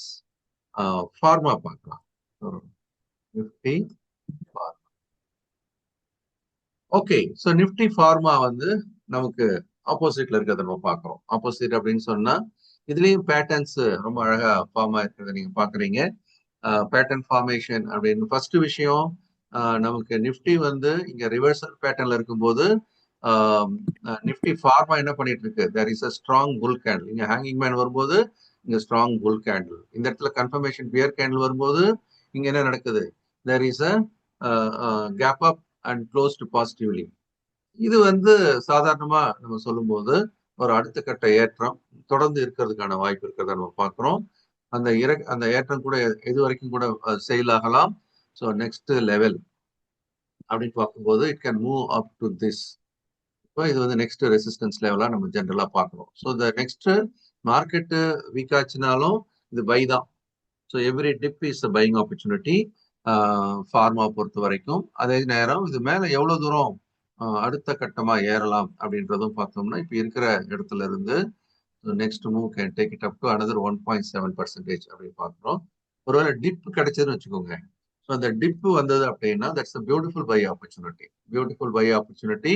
ஃபார்மா பார்க்கலாம். Nifty pharma. Okay, so Nifty pharma வந்து நமக்கு ஆப்போசிட்ல இருக்கிறத நம்ம பார்க்குறோம். ஆப்போசிட் அப்படின்னு சொன்னா இதுலயும் பேட்டர்ன்ஸ் ரொம்ப அழகா ஃபார்ம் ஆயிருக்கிறத நீங்க பாக்குறீங்க. பேட்டர்ன் ஃபார்மேஷன் அப்படின்னு ஃபர்ஸ்ட் விஷயம், நமக்கு நிஃப்டி வந்து இங்க ரிவர்சல் பேட்டர்ன்ல இருக்கும்போது நிஃப்டி ஃபார்மா என்ன பண்ணிட்டு இருக்கு, there is a strong bull candle. இங்க ஹேங்கிங் மேன் வரும்போது இங்க ஸ்ட்ராங் புல் கேண்டில். இந்த இடத்துல கன்ஃபர்மேஷன் பியர் கேண்டில் வரும்போது இங்க என்ன நடக்குது, there is a gap up and close to positively. இது வந்து சாதாரணமா நம்ம சொல்லும்போது ஒரு அடுத்த கட்ட ஏற்றம் தொடர்ந்து இருக்கிறதுக்கான வாய்ப்பு இருக்கிறத நம்ம பார்க்கிறோம். அந்த ஏற்றம் கூட எது வரைக்கும் கூட செயல் ஆகலாம். ஸோ நெக்ஸ்ட் லெவல் அப்படின்னு பார்க்கும்போது it can move up to this. இப்போ இது வந்து நெக்ஸ்ட் ரெசிஸ்டன்ஸ் லெவலா நம்ம ஜென்ரலா பார்க்கிறோம். ஸோ இந்த நெக்ஸ்ட் மார்க்கெட்டு வீக் ஆச்சுனாலும் இது பை தான். So every dip is a buying opportunity pharma பொறுத்த வரைக்கும். அதே நேரம் இது மேல எவ்வளவு தூரம் அடுத்த கட்டமா ஏறலாம் அப்படின்றதும் பார்த்தோம்னா இப்போ இருக்கிற இடத்துல இருந்து next move can take it up to another 1.7% அப்படின்னு பார்க்குறோம். ஒருவேளை டிப் கிடைச்சதுன்னு வச்சுக்கோங்க. ஸோ அந்த டிப் வந்தது அப்படின்னா that's a beautiful buy opportunity. Beautiful buy opportunity.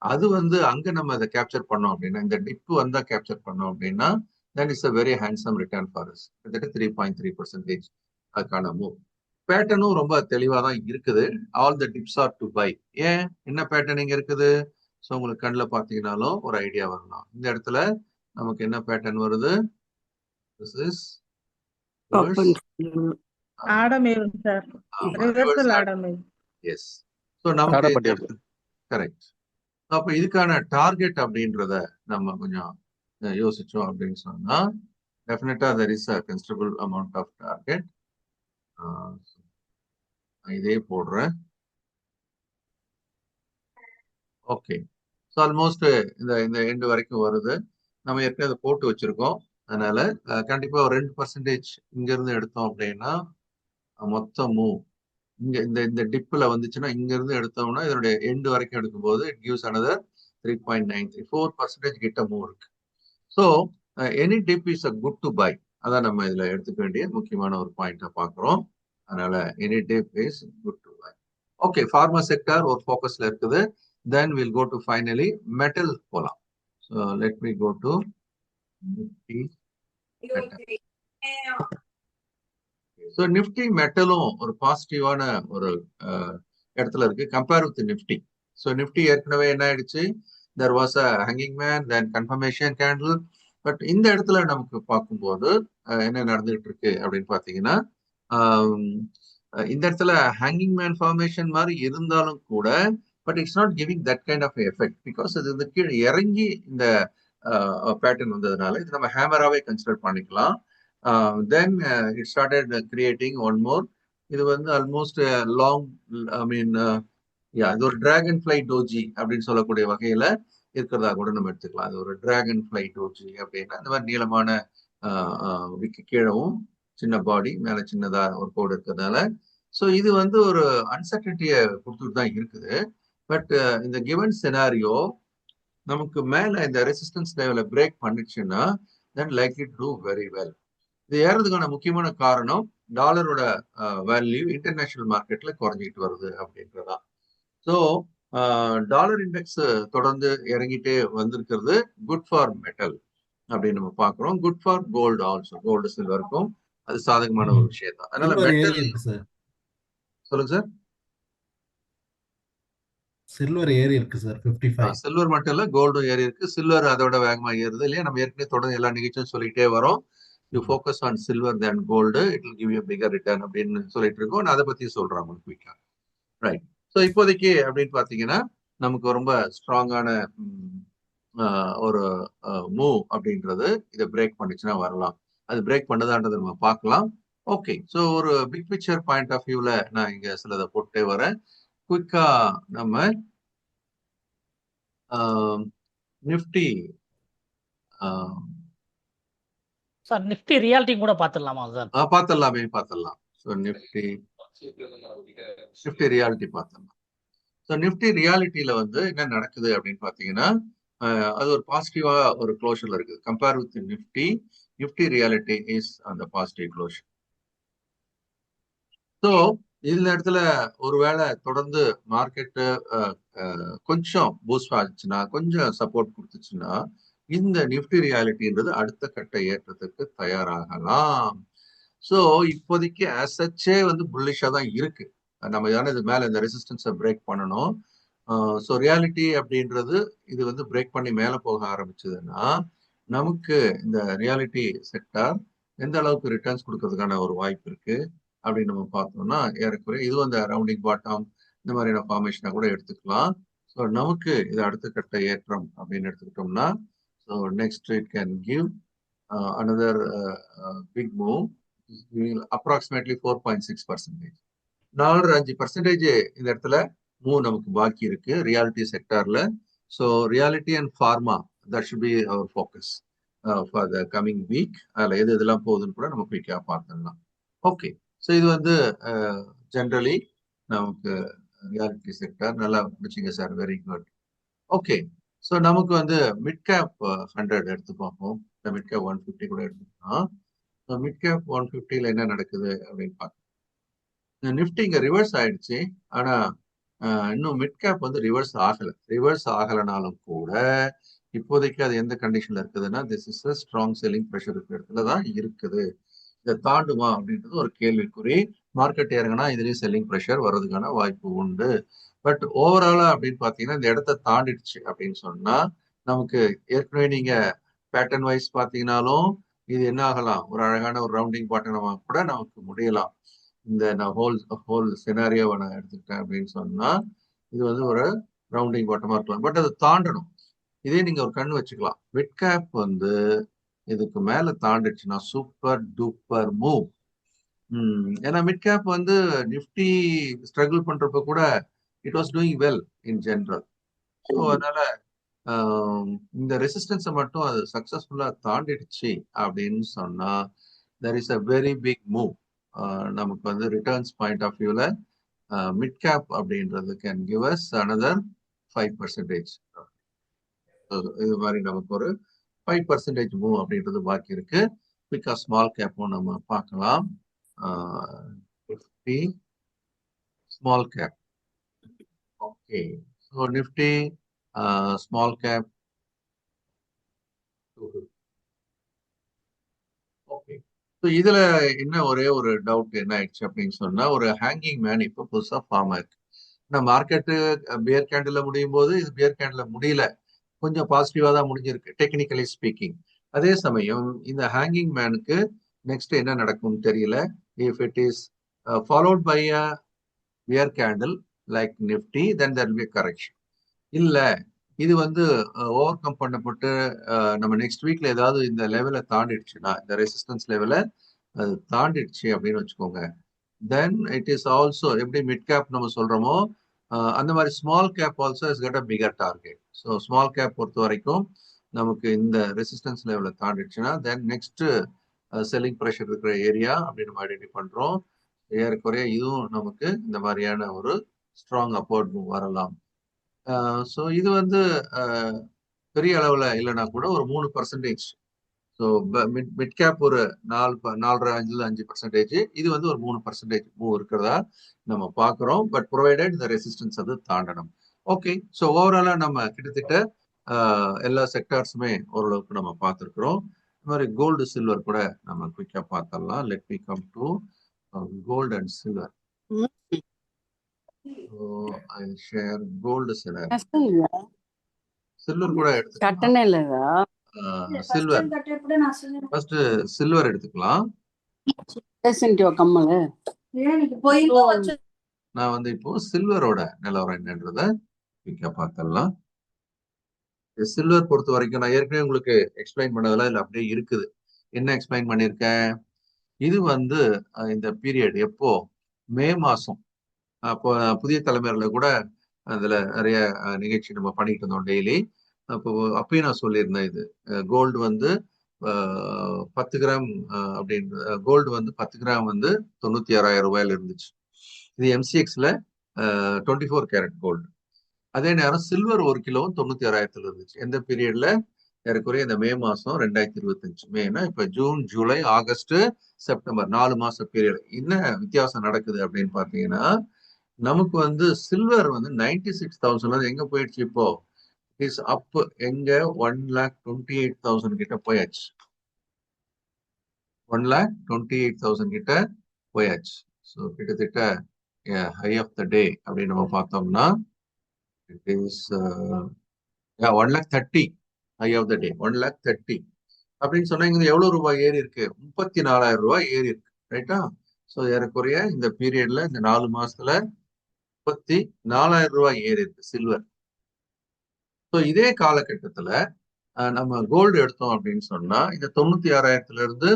அது வந்து அங்க நம்ம அதை கேப்சர் பண்ணோம் அப்படின்னா, இந்த டிப் வந்தா கேப்சர் பண்ணோம் அப்படின்னா that is a very handsome return for us. கிட்டத்தட்ட 3.3% அதுக்கான மூவ். பேட்டர்னும் ரொம்ப தெளிவாக தான் இருக்குது. All the dips are to buy. ஏன், என்ன பேட்டர்ன் இங்க இருக்குது? ஸோ உங்களுக்கு கண்ணில் பார்த்தீங்கன்னாலும் ஒரு ஐடியா வரலாம். இந்த இடத்துல நமக்கு என்ன பேட்டர்ன் வருது? This is reverse. Yes. So நமக்கு கரெக்ட். அப்ப இதுக்கான டார்கெட் அப்படின்றத நம்ம கொஞ்சம் யோசிச்சோம் அப்படின்னு சொன்னா டெஃபினட்டா there is a considerable amount of target. இதே போடுறேன். ஓகே, ஸோ ஆல்மோஸ்ட் இந்த எண்டு வரைக்கும் வருது. நம்ம ஏற்கனவே அதை போட்டு வச்சிருக்கோம். அதனால கண்டிப்பா ஒரு 2% இங்க இருந்து எடுத்தோம் அப்படின்னா மொத்த மூவ் இங்க இந்த டிப்ல வந்துச்சுன்னா இங்க இருந்து எடுத்தோம்னா இதனுடைய எண்டு வரைக்கும் எடுக்கும்போது இட் கிவ்ஸ் another 3.93 கிட்ட மூவ் இருக்கு. So any dip is a good to buy. அதான் நம்ம இதுல எடுத்துக்க வேண்டிய முக்கியமான ஒரு பாயிண்டா பாக்குறோம். அதனால any dip is good to buy. Okay, pharma sector ஒரு ஃபோக்கஸ்ல இருக்குது. Then we'll go to finally metal போலாம். So let me go to Nifty metal. So Nifty metalலும் ஒரு பாசிட்டிவான ஒரு இடத்துல இருக்கு compare with Nifty. So Nifty ஏற்கனவே என்ன ஆயிடுச்சு, there was a hanging man, then confirmation candle. But இந்த இடத்துல நமக்கு பார்க்கும்போது என்ன நடந்துகிட்டு இருக்கு அப்படின்னு பார்த்தீங்கன்னா, இந்த இடத்துல ஹேங்கிங் மேன் ஃபார்மேஷன் மாதிரி இருந்தாலும் கூட but it's not giving that kind of effect because இது வந்து கீழே இறங்கி இந்த பேட்டர்ன் வந்ததுனால இது நம்ம ஹேமராகவே கன்சிடர் பண்ணிக்கலாம். Then it started creating one more. இது வந்து ஆல்மோஸ்ட் லாங், ஐ மீன் இது ஒரு டிராகன் ஃபிளை டோஜி அப்படின்னு சொல்லக்கூடிய வகையில இருக்கிறதா கூட நம்ம எடுத்துக்கலாம். அது ஒரு டிராகன் ஃபிளை டோஜி அப்படின்னா இந்த மாதிரி நீளமான விக்கு கீழவும் சின்ன பாடி மேல சின்னதா ஒரு கோடு இருக்கிறதுனால ஸோ இது வந்து ஒரு அன்சர்டனிட்டியை கொடுத்துட்டு தான் இருக்குது. பட் இந்த கிவன் சினாரியோ நமக்கு மேல இந்த ரெசிஸ்டன்ஸ் லெவலை பிரேக் பண்ணிச்சுன்னா then likely to do very well. இது ஏறதுக்கான முக்கியமான காரணம் டாலரோட வேல்யூ இன்டர்நேஷனல் மார்க்கெட்ல குறைஞ்சிட்டு வருது அப்படின்றதா. ஸோ டாலர் இண்டெக்ஸ் தொடர்ந்து இறங்கிட்டே வந்திருக்கிறது. குட் ஃபார் மெட்டல் அப்படின்னு நம்ம பாக்குறோம். Good for gold also. Gold சில்வருக்கும் அது சாதகமான ஒரு விஷயம் தான். அதனால மெட்டல் சொல்லுங்க சார். சில்வர் ஏறி இருக்கு சார் 55. சில்வர் மட்டும் இல்ல, கோல்டும் ஏறி இருக்கு. சில்வர் அதோட வேகமா ஏறுது இல்லையா? நம்ம ஏற்கனவே தொடர்ந்து எல்லா நிகழ்ச்சியும் சொல்லிட்டே வரோம். You focus on silver then gold, it will give you bigger return அப்படின்னு சொல்லிட்டு இருக்கோம். நான் அதை பத்தி சொல்றேன் உங்களுக்கு குயிக்கா. ரைட். ஸோ இப்போதைக்கு அப்படின்னு பார்த்தீங்கன்னா நமக்கு ரொம்ப ஸ்ட்ராங்கான ஒரு மூவ் அப்படின்றது இதை பிரேக் பண்ணிச்சுன்னா வரலாம். அது பிரேக் பண்ணுதான்றதை நம்ம பார்க்கலாம். ஓகே. ஸோ ஒரு பிக் பிக்சர் பாயிண்ட் ஆஃப் வியூல நான் இங்க சிலதை போட்டே வரேன். குயிக்கா நம்ம நிஃப்டி சார் நிஃப்டி ரியாலிட்டி கூட பார்த்துடலாமா சார்? பார்த்துடலாம். ஸோ நிஃப்டி ரியாலிட்டி பார்த்துடலாம். ஸோ நிஃப்டி ரியாலிட்டியில வந்து என்ன நடக்குது அப்படின்னு பார்த்தீங்கன்னா அது ஒரு பாசிட்டிவா ஒரு க்ளோஷர்ல இருக்குது. Compare with Nifty reality is அந்த பாசிட்டிவ் க்ளோஷர். ஸோ இந்த இடத்துல ஒருவேளை தொடர்ந்து மார்க்கெட்டு கொஞ்சம் பூஸ்ட் ஆச்சுன்னா, கொஞ்சம் சப்போர்ட் கொடுத்துச்சுன்னா, இந்த நிஃப்டி ரியாலிட்டின்றது அடுத்த கட்ட ஏற்றத்துக்கு தயாராகலாம். ஸோ இப்போதைக்கு ஆசச்சே வந்து புல்லிஷா தான் இருக்கு. நம்ம தானே இது மேல இந்த ரெசிஸ்டன்ஸை பிரேக் பண்ணணும். ஸோ ரியாலிட்டி அப்படின்றது இது வந்து பிரேக் பண்ணி மேல போக ஆரம்பிச்சதுன்னா, நமக்கு இந்த ரியாலிட்டி செக்டார் எந்த அளவுக்கு ரிட்டர்ன்ஸ் கொடுக்கறதுக்கான ஒரு வாய்ப்பு இருக்கு அப்படின்னு நம்ம பார்த்தோம்னா, ஏறக்குறைய இது அந்த ரவுண்டிங் பாட்டம் இந்த மாதிரியான ஃபார்மேஷனை கூட எடுத்துக்கலாம். ஸோ நமக்கு இது அடுத்த கட்ட ஏற்றம் அப்படின்னு எடுத்துக்கிட்டோம்னா, so next it can give another big move, approximately 4.6%. 4-5% இந்த இடத்துல மூவ் நமக்கு பாக்கி இருக்கு ரியாலிட்டி செக்டார்ல. So realty and pharma that should be our focus for the coming week. அதில் எது இதெல்லாம் போகுதுன்னு கூட நம்ம குயிக்காக பார்த்துடலாம். ஓகே. ஸோ இது வந்து ஜென்ரலி நமக்கு ரியாலிட்டி செக்டார் நல்லா முடிச்சிங்க sir, very good. Okay. So நமக்கு வந்து மிட் கேப் 100 எடுத்து பார்ப்போம். இந்த மிட் கேப் 150 கூட எடுத்துக்கலாம். மிட் கேப் 150ல என்ன நடக்குது அப்படின்னு பார்க்கலாம். நிஃப்டி இங்க ரிவர்ஸ் ஆயிடுச்சு. ஆனா இன்னும் மிட் கேப் வந்து ரிவர்ஸ் ஆகலனாலும் கூட இப்போதைக்கு அது எந்த கண்டிஷன்ல இருக்குதுன்னா, this is a strong selling pressure இருக்கிற இடத்துல தான் இருக்குது. இதை தாண்டுமா அப்படின்றது ஒரு கேள்விக்குறி. மார்க்கெட் இறங்கினா இதுலயும் செல்லிங் ப்ரெஷர் வர்றதுக்கான வாய்ப்பு உண்டு. பட் ஓவராலா அப்படின்னு பாத்தீங்கன்னா இந்த இடத்த தாண்டிடுச்சு அப்படின்னு சொன்னா நமக்கு ஏற்கனவே நீங்க பேட்டர்ன் வைஸ் பாத்தீங்கன்னாலும் இது என்ன ஆகலாம், ஒரு அழகான ஒரு ரவுண்டிங் பாட்டனமா கூட நமக்கு முடியலாம். இந்த நான் ஹோல் சினாரியோவை நான் எடுத்துக்கிட்டேன் அப்படின்னு சொன்னா இது வந்து ஒரு ரவுண்டிங் பாட்டமா இருக்கலாம். பட் அதை தாண்டணும். இதே நீங்க ஒரு கண் வச்சுக்கலாம். மிட் கேப் வந்து இதுக்கு மேல தாண்டிடுச்சுன்னா சூப்பர் டூப்பர் மூவ். ஏன்னா மிட் கேப் வந்து நிஃப்டி ஸ்ட்ரகிள் பண்றப்ப கூட it was doing well in general. So அதனால இந்த ரெசிஸ்டன்ஸை மட்டும் அது சக்சஸ்ஃபுல்லா தாண்டிடுச்சு அப்படின்னு சொன்னா there is a very big move. நமக்கு வந்து ரிட்டர்ன்ஸ் பாயிண்ட் ஆஃப் வியூல மிட் கேப் அப்படின்றது கேன் கிவ் அஸ் அனதர் 5%. இது மாதிரி நமக்கு ஒரு 5% மூவ் அப்படின்றது பாக்கி இருக்கு. பிகாஸ் ஸ்மால் கேப்பும் நம்ம பார்க்கலாம். Nifty small cap. Okay. So Nifty small cap. Okay. So இதுல என்ன ஒரே ஒரு டவுட் என்ன ஆயிடுச்சு அப்படின்னு சொன்னா, ஒரு ஹேங்கிங் மேன் இப்போ புதுசா ஃபார்ம் ஆயிருக்கு. மார்க்கெட்டு பியர் கேண்டில் முடியும் போது இது பியர் கேண்டில் முடியல, கொஞ்சம் பாசிட்டிவா தான் முடிஞ்சிருக்கு டெக்னிக்கலி ஸ்பீக்கிங். அதே சமயம் இந்த ஹேங்கிங் மேனுக்கு நெக்ஸ்ட் என்ன நடக்கும்னு தெரியல. If it is followed by a bear candle like Nifty then there will be correction. இல்ல இது வந்து ஓவர் கம் பண்ணப்பட்டு நம்ம நெக்ஸ்ட் வீக்ல ஏதாவது இந்த லெவலை தாண்டிடுச்சுன்னா, இந்த ரெசிஸ்டன்ஸ் லெவலை அது தாண்டிடுச்சு அப்படின்னு வச்சுக்கோங்க, தென் இட் இஸ் ஆல்சோ எப்படி மிட் கேப் நம்ம சொல்றோமோ அந்த மாதிரி small cap also is get a bigger target. So small cap பொறுத்த வரைக்கும் நமக்கு இந்த ரெசிஸ்டன்ஸ் லெவலை தாண்டிடுச்சுன்னா தென் நெக்ஸ்ட் செல்லிங் ப்ரெஷர் இருக்கிற ஏரியா அப்படின்னு நம்ம ஐடென்டிஃபை பண்றோம். ஏறக்குறைய இதுவும் நமக்கு இந்த மாதிரியான ஒரு ஸ்ட்ராங் அப்போர்ட் மூவ் வரலாம். ஸோ இது வந்து பெரிய அளவுல இல்லைன்னா கூட ஒரு 3%. ஸோ மிட் கேப் ஒரு 4.5% இது வந்து ஒரு 3% மூவ் இருக்கிறதா நம்ம பார்க்குறோம். பட் ப்ரொவைடட் இந்த ரெசிஸ்டன்ஸ் அது தாண்டணும். ஓகே. ஸோ ஓவராலா நம்ம கிட்டத்தட்ட எல்லா செக்டார்ஸுமே ஓரளவுக்கு நம்ம பார்த்துருக்குறோம். இந்த மாதிரி கோல்டு சில்வர் கூட நம்ம குயிக்காக பார்த்துடலாம். Let me come to gold and silver. So I'll share gold share. నష్టం లేదా Silver கூட எடுத்துக்கலாம். కట్టనే లేదా Silver. First silver எடுத்துக்கலாம். பேசிட்டியோ கம்மலு நான் வந்து இப்போ சில்வரோட நிலவரம் என்னன்றத குயிக்கா பார்த்துடலாம். சில்வர் பொறுத்த வரைக்கும் நான் ஏற்கனவே உங்களுக்கு எக்ஸ்பிளைன் பண்ணதெல்லாம் இதுல அப்படியே இருக்குது. என்ன எக்ஸ்பிளைன் பண்ணியிருக்கேன்? இது வந்து இந்த பீரியட் எப்போ மே மாசம். அப்போ புதிய தலைமுறையில கூட அதுல நிறைய நிகழ்ச்சி நம்ம பண்ணிட்டு இருந்தோம் டெய்லி. அப்போ அப்பயும் நான் சொல்லியிருந்தேன் இது கோல்டு வந்து 10 கிராம் அப்படின்னு கோல்டு வந்து 10 கிராம் வந்து 96,000 ரூபாயில இருந்துச்சு. இது எம்சிஎக்ஸ்ல 24 கேரட் கோல்டு. அதே நேரம் சில்வர் 1 கிலோ 96,000 இருந்துச்சு. எந்த பீரியட்ல? ஏறக்குறைய இந்த மே மாசம் 2025 மேனா இப்ப ஜூன், ஜூலை, ஆகஸ்ட், செப்டம்பர் 4 மாச பீரியட். என்ன வித்தியாசம் நடக்குது அப்படின்னு பாத்தீங்கன்னா, நமக்கு வந்து சில்வர் வந்து 96,000 எங்க போயிடுச்சு இப்போ? இஸ் அப் எங்க 1,28,000 கிட்ட போயாச்சு. 1,28,000 கிட்ட போயாச்சு. ஸோ கிட்டத்தட்ட ஹை ஆஃப் த டே அப்படின்னு நம்ம பார்த்தோம்னா it is 1,30,000 high of the day 1,30,000 அப்படின்னு சொன்னா இங்க எவ்வளவு ரூபாய் ஏறி இருக்கு? 34,000 ரூபாய் ஏறி இருக்கு. ரைட்டா? ஸோ ஏறக்குறைய இந்த பீரியட்ல இந்த 4 மாசத்துல 34,000 ரூபாய் ஏறி இருக்கு சில்வர். ஸோ இதே காலகட்டத்துல நம்ம கோல்டு எடுத்தோம் அப்படின்னு சொன்னா இந்த 96,000 இருந்து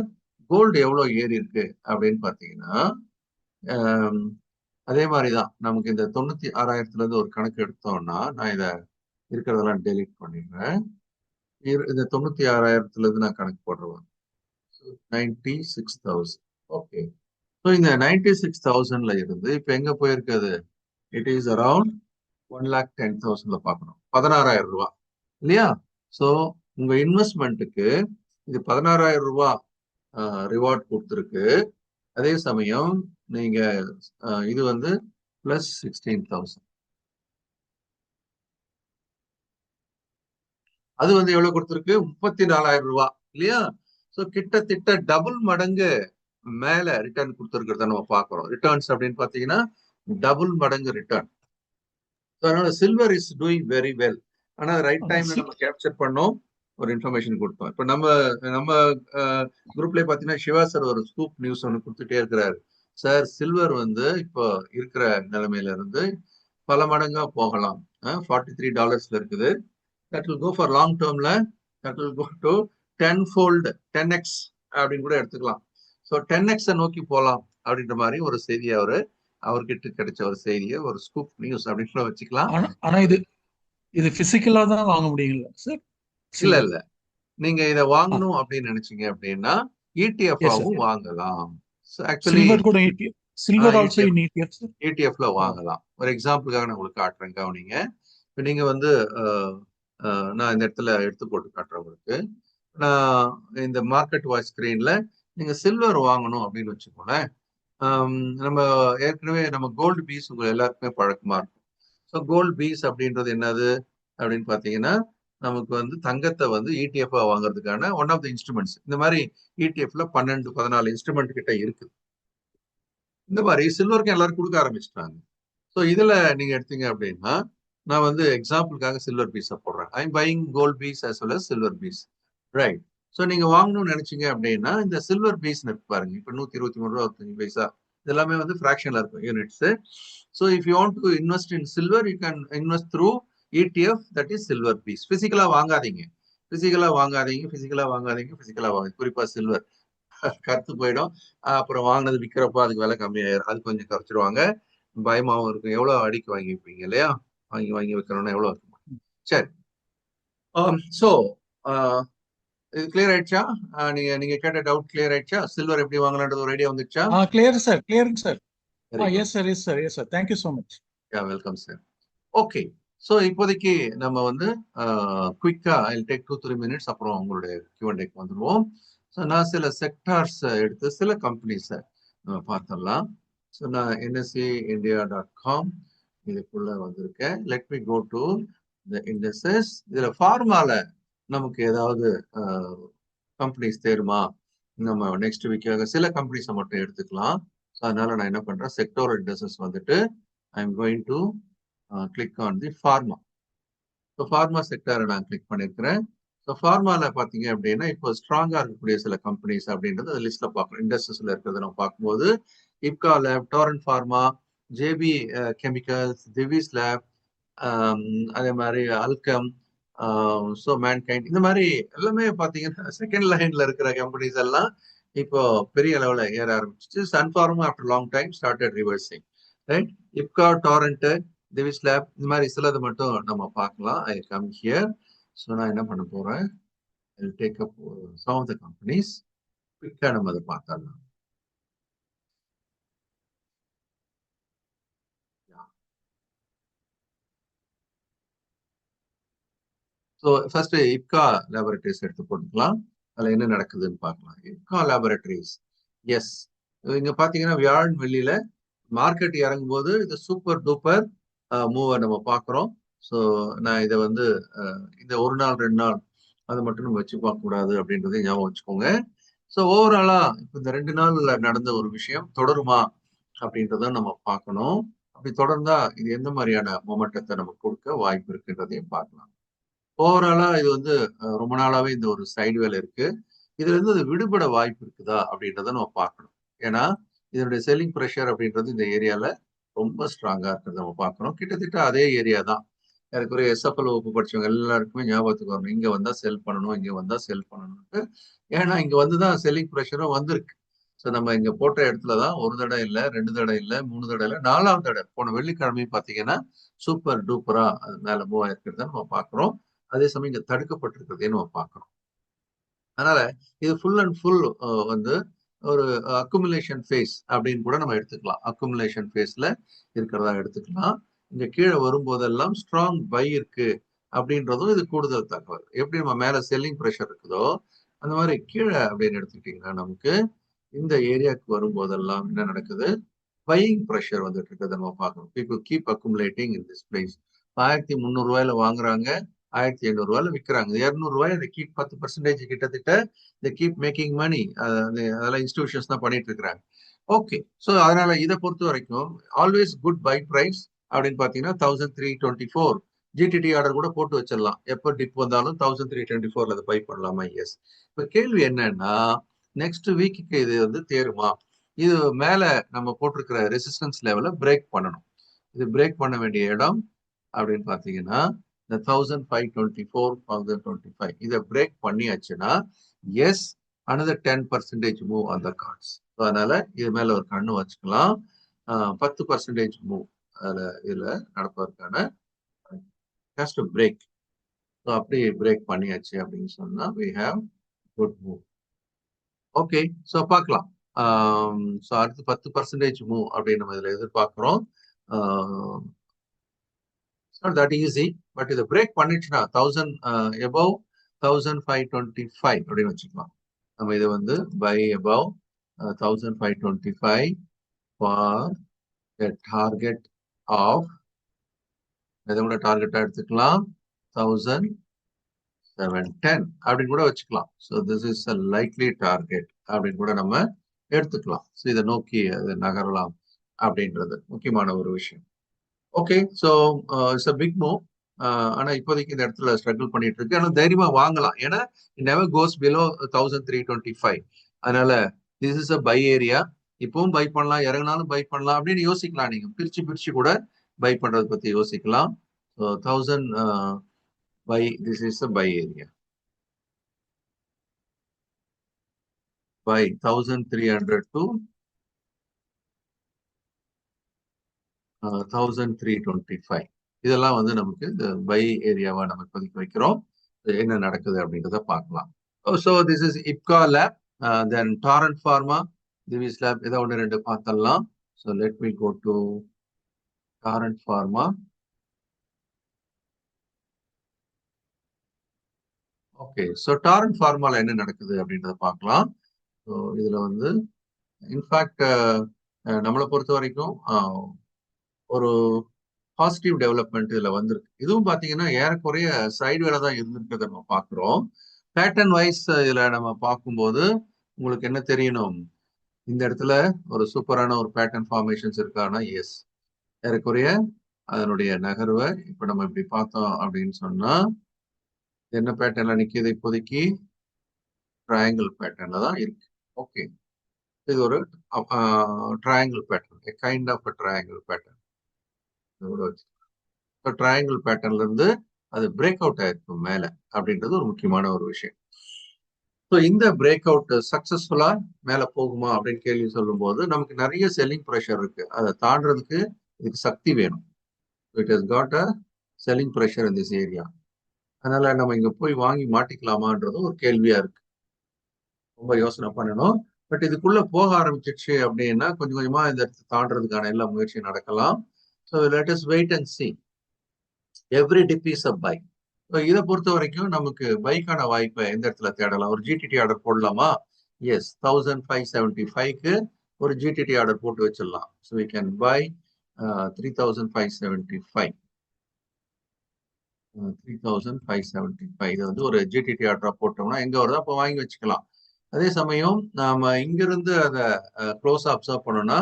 கோல்டு எவ்வளவு ஏறி இருக்கு அப்படின்னு பாத்தீங்கன்னா அதே மாதிரிதான் நமக்கு இந்த 96,000 இருந்து ஒரு கணக்கு எடுத்தோம்னா நான் இத இருக்கிறதெல்லாம் டெலீட் பண்ணிடுறேன். இந்த 96,000 இருந்து நான் கணக்கு போடுறேன். 96,000. ஓகே. ஸோ இந்த 96,000 இருந்து இப்ப எங்க போயிருக்குது? இட் இஸ் அரௌண்ட் 1,10,000 பார்க்கணும். 16,000 ரூபாய் இல்லையா? ஸோ உங்க இன்வெஸ்ட்மெண்ட்டுக்கு இது 16,000 ரூபாய் ரிவார்ட் கொடுத்துருக்கு. அதே சமயம் நீங்க இது வந்து பிளஸ் 16,000 அது வந்து எவ்வளவு கொடுத்துருக்கு? 34,000 ரூபாய் இல்லையா? ஸோ கிட்டத்தட்ட டபுள் மடங்கு மேல ரிட்டர்ன் கொடுத்துருக்கிறத நம்ம பார்க்கிறோம். ரிட்டர்ன்ஸ் அப்படின்னு பாத்தீங்கன்னா டபுள் மடங்கு ரிட்டர்ன். அதனால silver is doing very well. ஆனா ரைட் டைம்ல நம்ம கேப்சர் பண்ணோம், ஒரு இன்ஃபர்மேஷன் கொடுத்தோம். இப்ப நம்ம குரூப்ல பாத்தீங்கன்னா சிவா சார் ஒரு ஸ்கூப் நியூஸ் ஒன்று கொடுத்துட்டே இருக்கிறாரு. சார் சில்வர் வந்து இப்போ இருக்கிற நிலைமையில இருந்து பல மடங்கா போகலாம். $43 இருக்குது. That will go for long டேர்ம்ல that will go to 10-fold 10x அப்படின்னு கூட எடுத்துக்கலாம். ஸோ 10x நோக்கி போகலாம் அப்படின்ற மாதிரி ஒரு செய்தியை அவர்கிட்ட கிடைச்ச ஒரு செய்தியை ஒரு ஸ்கூப் நியூஸ் அப்படின்னு வச்சுக்கலாம். ஆனா இது பிசிக்கலா தான் வாங்க முடியுங்களா சார்? இல்ல நீங்க இத வாங்கணும் அப்படின்னு நினைச்சீங்க அப்படின்னா ETF ஆவும் வாங்கலாம். Actually silver also in ETF வாங்கலாம். ஒரு எக்ஸாம்பிளுக்காக நான் உங்களுக்கு காட்டுறேன், கவனிங்க. இப்ப நீங்க வந்து நான் இந்த இடத்துல எடுத்து போட்டு காட்டுறேன் உங்களுக்கு. நான் இந்த மார்க்கெட் வாய்ஸ் ஸ்கிரீன்ல நீங்க சில்வர் வாங்கணும் அப்படின்னு வச்சுக்கோங்களேன். நம்ம ஏற்கனவே நம்ம கோல்டு பீஸ் உங்க எல்லாருக்குமே பழக்கமா இருக்கும். ஸோ கோல்டு பீஸ் அப்படின்றது என்னது அப்படின்னு பாத்தீங்கன்னா நமக்கு வந்து தங்கத்தை வந்து ETF வாங்குறதுக்கான ஒன் ஆஃப் த இன்ஸ்ட்ருமெண்ட்ஸ். இந்த மாதிரி ETFல 12-14 இன்ஸ்ட்ருமெண்ட் கிட்ட இருக்குது. இந்த மாதிரி சில்வருக்கு எல்லாரும் கொடுக்க ஆரம்பிச்சிட்டாங்க. ஸோ இதுல நீங்க எடுத்தீங்க அப்படின்னா நான் வந்து எக்ஸாம்பிளுக்காக சில்வர் பீஸை போடுறேன். I am buying gold piece as well as silver piece. Right. So நீங்க வாங்கணும்னு நினைச்சீங்க அப்படின்னா இந்த சில்வர் பீஸ் பாருங்க. இப்போ 123 ரூபா இது எல்லாமே வந்து ஃபிராக்ஷன்ல இருக்கும் units. So if you want to invest in silver you can invest through ETF, that is silver bees. பிசிக்கலா வாங்காதீங்க. குறிப்பா சில்வர் கருத்து போயிடும். அப்புறம் வாங்கினது விற்கிறப்போ அதுக்கு விலை கம்மியாயிரும். அது கொஞ்சம் குறைச்சிருவாங்க. பயமாவும் இருக்கும். எவ்வளவு அடிக்கு வாங்கி வைப்பீங்க இல்லையா? வாங்கி வைக்கணும்னா எவ்வளவு இருக்கும். சரி. ஸோ இது கிளியர் ஆயிடுச்சா? நீங்க கேட்ட டவுட் கிளியர் ஆயிடுச்சா? சில்வர் எப்படி வாங்கலாம்ன்றது ஒரு ஐடியா வந்துச்சா? Clear sir. Yes sir. Thank you so much. Welcome sir. Okay. So இப்போதைக்கு நம்ம வந்து குயிக்கா ஐ டேக் 2-3 மினிட்ஸ் அப்புறம் உங்களுடைய Q&Aக்கு வந்துடுவோம். ஸோ நான் சில செக்டார்ஸ் எடுத்து சில கம்பெனிஸை நம்ம பார்த்துடலாம். ஸோ நான் nse.india.com இதுக்குள்ள வந்திருக்கேன். Let me go to the industries. இதுல ஃபார்மால நமக்கு ஏதாவது கம்பெனிஸ் தேருமா? நம்ம நெக்ஸ்ட் வீக்காக சில கம்பெனிஸை மட்டும் எடுத்துக்கலாம். அதனால நான் என்ன பண்றேன், செக்டோரல் இண்டஸ்ட்ரீஸ் வந்துட்டு I'm going to click on the pharma. So pharma செக்டரை நான் கிளிக் பண்ணியிருக்கிறேன். ஸோ ஃபார்மாவில் பார்த்தீங்க அப்படின்னா இப்போ ஸ்ட்ராங்காக இருக்கக்கூடிய சில கம்பெனிஸ் அப்படின்றது அந்த லிஸ்ட்டில் பார்க்கணும். இண்டஸ்ட்ரீஸில் இருக்கிறத நம்ம பார்க்கும்போது இப்கா லேப், டாரண்ட் ஃபார்மா, ஜேபி கெமிக்கல்ஸ், திவிஸ் லேப், அதே மாதிரி அல்கம், ஸோ மேன்கைண்ட், இந்த மாதிரி எல்லாமே பார்த்தீங்கன்னா செகண்ட் லைனில் இருக்கிற கம்பெனிஸ் எல்லாம் இப்போ பெரிய அளவில் ஏற ஆரம்பிச்சிச்சு. Sun Pharma after long time started reversing, right? Ipca, Torrent, Divi's Lab, இந்த மாதிரி சிலது மட்டும் நம்ம பார்க்கலாம். I come here. ஸோ நான் என்ன பண்ண போறேன், I take up some of the companies. குயிக்காக நம்ம அதை பார்த்துடலாம். ஸோ ஃபர்ஸ்ட் இப்கா லேபரட்டரிஸ் எடுத்து போட்டுக்கலாம். அதில் என்ன நடக்குதுன்னு பார்க்கலாம். இப்கா லேபரட்டரிஸ், எஸ், இங்க பார்த்தீங்கன்னா வியாழன் வெள்ளியில மார்க்கெட் இறங்கும் போது இது சூப்பர் டூப்பர் மூவை நம்ம பார்க்குறோம். ஸோ நான் இதை வந்து இந்த ஒரு நாள் 2 நாள் அதை மட்டும் நம்ம வச்சு பார்க்கக்கூடாது அப்படின்றத ஞாபகம் வச்சுக்கோங்க. ஸோ ஓவராலா இப்போ இந்த 2 நாள்ல நடந்த ஒரு விஷயம் தொடருமா அப்படின்றத நம்ம பார்க்கணும். அப்படி தொடர்ந்தா இது எந்த மாதிரியான மொமெண்டத்தை நம்ம கொடுக்க வாய்ப்பு இருக்குன்றதையும் பார்க்கலாம். ஓவராலா இது வந்து ரொம்ப நாளாவே இந்த ஒரு சைடு வேலை இருக்கு. இதுல இருந்து அது விடுபட வாய்ப்பு இருக்குதா அப்படின்றத நம்ம பார்க்கணும். ஏன்னா இதனுடைய செல்லிங் ப்ரெஷர் அப்படின்றது இந்த ஏரியால ரொம்ப ஸ்ட்ராங்கா இருக்கிறத நம்ம பார்க்கணும். கிட்டத்தட்ட அதே ஏரியா தான். எனக்கு ஒரு எஸ்எஃப்எல் வகுப்பு படிச்சவங்க எல்லாருக்குமே ஞாபகத்துக்கு வரணும். இங்க வந்தா செல் பண்ணணும், இங்க வந்தா செல் பண்ணணும்ட்டு. ஏன்னா இங்க வந்துதான் செல்லிங் ப்ரெஷரும் வந்திருக்கு. ஸோ நம்ம இங்க போட்ட இடத்துலதான் ஒரு தடவை இல்லை, 2 தடவை இல்லை, 3 தடவை இல்லை, 4ஆவது தடவை போன வெள்ளிக்கிழமையும் பார்த்தீங்கன்னா சூப்பர் டூப்பரா அது மேல மூவ் ஆயிருக்கிறத நம்ம பார்க்கிறோம். அதே சமயம் இங்க தடுக்கப்பட்டிருக்கிறதையும் நம்ம பார்க்கிறோம். அதனால இது ஃபுல் அண்ட் ஃபுல் வந்து ஒரு அக்குமுலேஷன் ஃபேஸ் அப்படின்னு கூட நம்ம எடுத்துக்கலாம். அக்குமுலேஷன் ஃபேஸ்ல இருக்கிறதா எடுத்துக்கலாம். இங்க கீழே வரும்போதெல்லாம் ஸ்ட்ராங் பை இருக்கு அப்படின்றதும் இது கூடுதல் தகவல். எப்படி நம்ம மேல செல்லிங் ப்ரெஷர் இருக்குதோ அந்த மாதிரி கீழே அப்படின்னு எடுத்துக்கிட்டீங்கன்னா நமக்கு இந்த ஏரியாவுக்கு வரும்போதெல்லாம் என்ன நடக்குது, பையிங் ப்ரெஷர் வந்துட்டு இருக்கிறத நம்ம பார்க்கணும். People keep accumulating in this place. 1300 ரூபாயில வாங்குறாங்க, 1800 ரூபாயில விற்கிறாங்க. 200 ரூபாய் அதை கீப் 10% கிட்டத்தட்ட இந்த கீப் மேக்கிங் மணி. அதெல்லாம் இன்ஸ்டிடியூஷன்ஸ் தான் பண்ணிட்டு இருக்கிறாங்க. ஓகே, ஸோ அதனால இதை பொறுத்த வரைக்கும் ஆல்வேஸ் குட் பை பிரைஸ் அப்படின்னு பார்த்தீங்கன்னா 1324 ஜிடிடி ஆர்டர் கூட போட்டு வச்சிடலாம். எப்போ டிப் வந்தாலும் 1324 அதை பை பண்ணலாமா? எஸ். இப்போ கேள்வி என்னன்னா நெக்ஸ்ட் வீக்குக்கு இது வந்து தேருமா? இது மேல நம்ம போட்டிருக்கிற ரெசிஸ்டன்ஸ் லெவலை பிரேக் பண்ணணும். இது பிரேக் பண்ண வேண்டிய இடம் அப்படின்னு பார்த்தீங்கன்னா இந்த 1524, 1025 இதை பிரேக் பண்ணியாச்சுன்னா yes, another 10% move on the cards. அதனால இது மேல ஒரு கண்ணு வச்சுக்கலாம். 10% மூவ் இதுல நடப்பதற்கான ஜஸ்ட் பிரேக். ஸோ அப்படி பிரேக் பண்ணியாச்சு அப்படின்னு சொன்னா we have good move. Okay, so பார்க்கலாம். ஸோ அடுத்து 10% மூவ் அப்படின்னு நம்ம இதுல எதிர்பார்க்கிறோம். not that easy, but இது பிரேக் பண்ணிச்சுன்னா 1000 above 1525 அப்படின்னு வச்சுக்கலாம். நம்ம இதை வந்து by above 1525 for a target of, இதை கூட டார்கெட்டா எடுத்துக்கலாம் 1710 அப்படின்னு கூட வச்சுக்கலாம். So this is a likely target அப்படின்னு கூட நம்ம எடுத்துக்கலாம். ஸோ இதை நோக்கி அது நகரலாம் அப்படின்றது முக்கியமான ஒரு விஷயம். Okay, so it's a big move. ஆனா இப்போதைக்கு இந்த இடத்துல ஸ்ட்ரகிள் பண்ணிட்டு இருக்கு. ஆனா தைரியமா வாங்கலாம். ஏன்னா இட் நெவர் கோஸ் பிலோ 1325. அதனால this is a buy area. இப்பவும் பை பண்ணலாம், இறங்கினாலும் பை பண்ணலாம் அப்படின்னு யோசிக்கலாம். நீங்க பிரிச்சு கூட பை பண்றதை பத்தி யோசிக்கலாம். So 1000 buy, this is a buy area. Buy 1300 to 1325 இதெல்லாம் வந்து நமக்கு இந்த பை ஏரியாவா நம்ம இப்போதைக்கு வைக்கிறோம். என்ன நடக்குது அப்படின்றத பார்க்கலாம். So this is Ipca Lab, then Torrent Pharma, Divi's Lab, இதை 1 2 பார்த்தலாம். So let me go to Torrent Pharma. Okay, so Torrent ஃபார்மால என்ன நடக்குது அப்படின்றத பார்க்கலாம். ஸோ இதுல வந்து இன்ஃபேக்ட் நம்மளை பொறுத்த வரைக்கும் ஒரு பாசிட்டிவ் டெவலப்மெண்ட் இதுல வந்திருக்கு. இதுவும் பாத்தீங்கன்னா ஏறக்குறைய சைடு வேலை தான் இருந்திருக்கிறத நம்ம பாக்குறோம். பேட்டர்ன் வைஸ் இதுல நம்ம பார்க்கும்போது உங்களுக்கு என்ன தெரியணும், இந்த இடத்துல ஒரு சூப்பரான ஒரு பேட்டர்ன் ஃபார்மேஷன்ஸ் இருக்கானா? எஸ். ஏறக்குறைய அதனுடைய நகர்வை இப்ப நம்ம இப்படி பார்த்தோம் அப்படின்னு சொன்னா என்ன பேட்டர்ன்ல நிக்குது இப்போதைக்கு ட்ரையாங்கிள் பேட்டர்ன்ல தான் இருக்கு. ஓகே, இது ஒரு triangle pattern, kind of triangle pattern கூட வச்சு ட்ரையாங்கிள் பேட்டர்ன்ல இருந்து அது பிரேக் அவுட் ஆயிருக்கும் மேல அப்படின்றது ஒரு முக்கியமான ஒரு விஷயம். ஸோ இந்த பிரேக் அவுட் சக்சஸ்ஃபுல்லா மேல போகுமா அப்படின்னு கேள்வி சொல்லும் போது நமக்கு நிறைய செல்லிங் ப்ரெஷர் இருக்கு. அதை தாண்டறதுக்கு இதுக்கு சக்தி வேணும். It has got a selling pressure in this area. அதனால நம்ம இங்க போய் வாங்கி மாட்டிக்கலாமான்றதும் ஒரு கேள்வியா இருக்கு. ரொம்ப யோசனை பண்ணணும். பட் இதுக்குள்ள போக ஆரம்பிச்சிச்சு அப்படின்னா கொஞ்சம் கொஞ்சமா இந்த இடத்தை தாண்டறதுக்கான எல்லா முயற்சியும் நடக்கலாம். So let us wait and see. Every dip is a buy. இதை பொறுத்த வரைக்கும் நமக்கு பைக்கான வாய்ப்பை எந்த இடத்துல தேடலாம்? ஒரு ஜிடிடி ஆர்டர் போடலாமா? எஸ், 1575க்கு ஒரு ஜிடிடி ஆர்டர் போட்டு வச்சிடலாம். So we can buy 3575. 3575 இது வந்து ஒரு ஜிடிடி ஆர்டரா போட்டோம்னா எங்க வருதோ அப்போ வாங்கி வச்சுக்கலாம். அதே சமயம் நாம இங்கிருந்து அதை க்ளோஸா அப்சர்வ் பண்ணோம்னா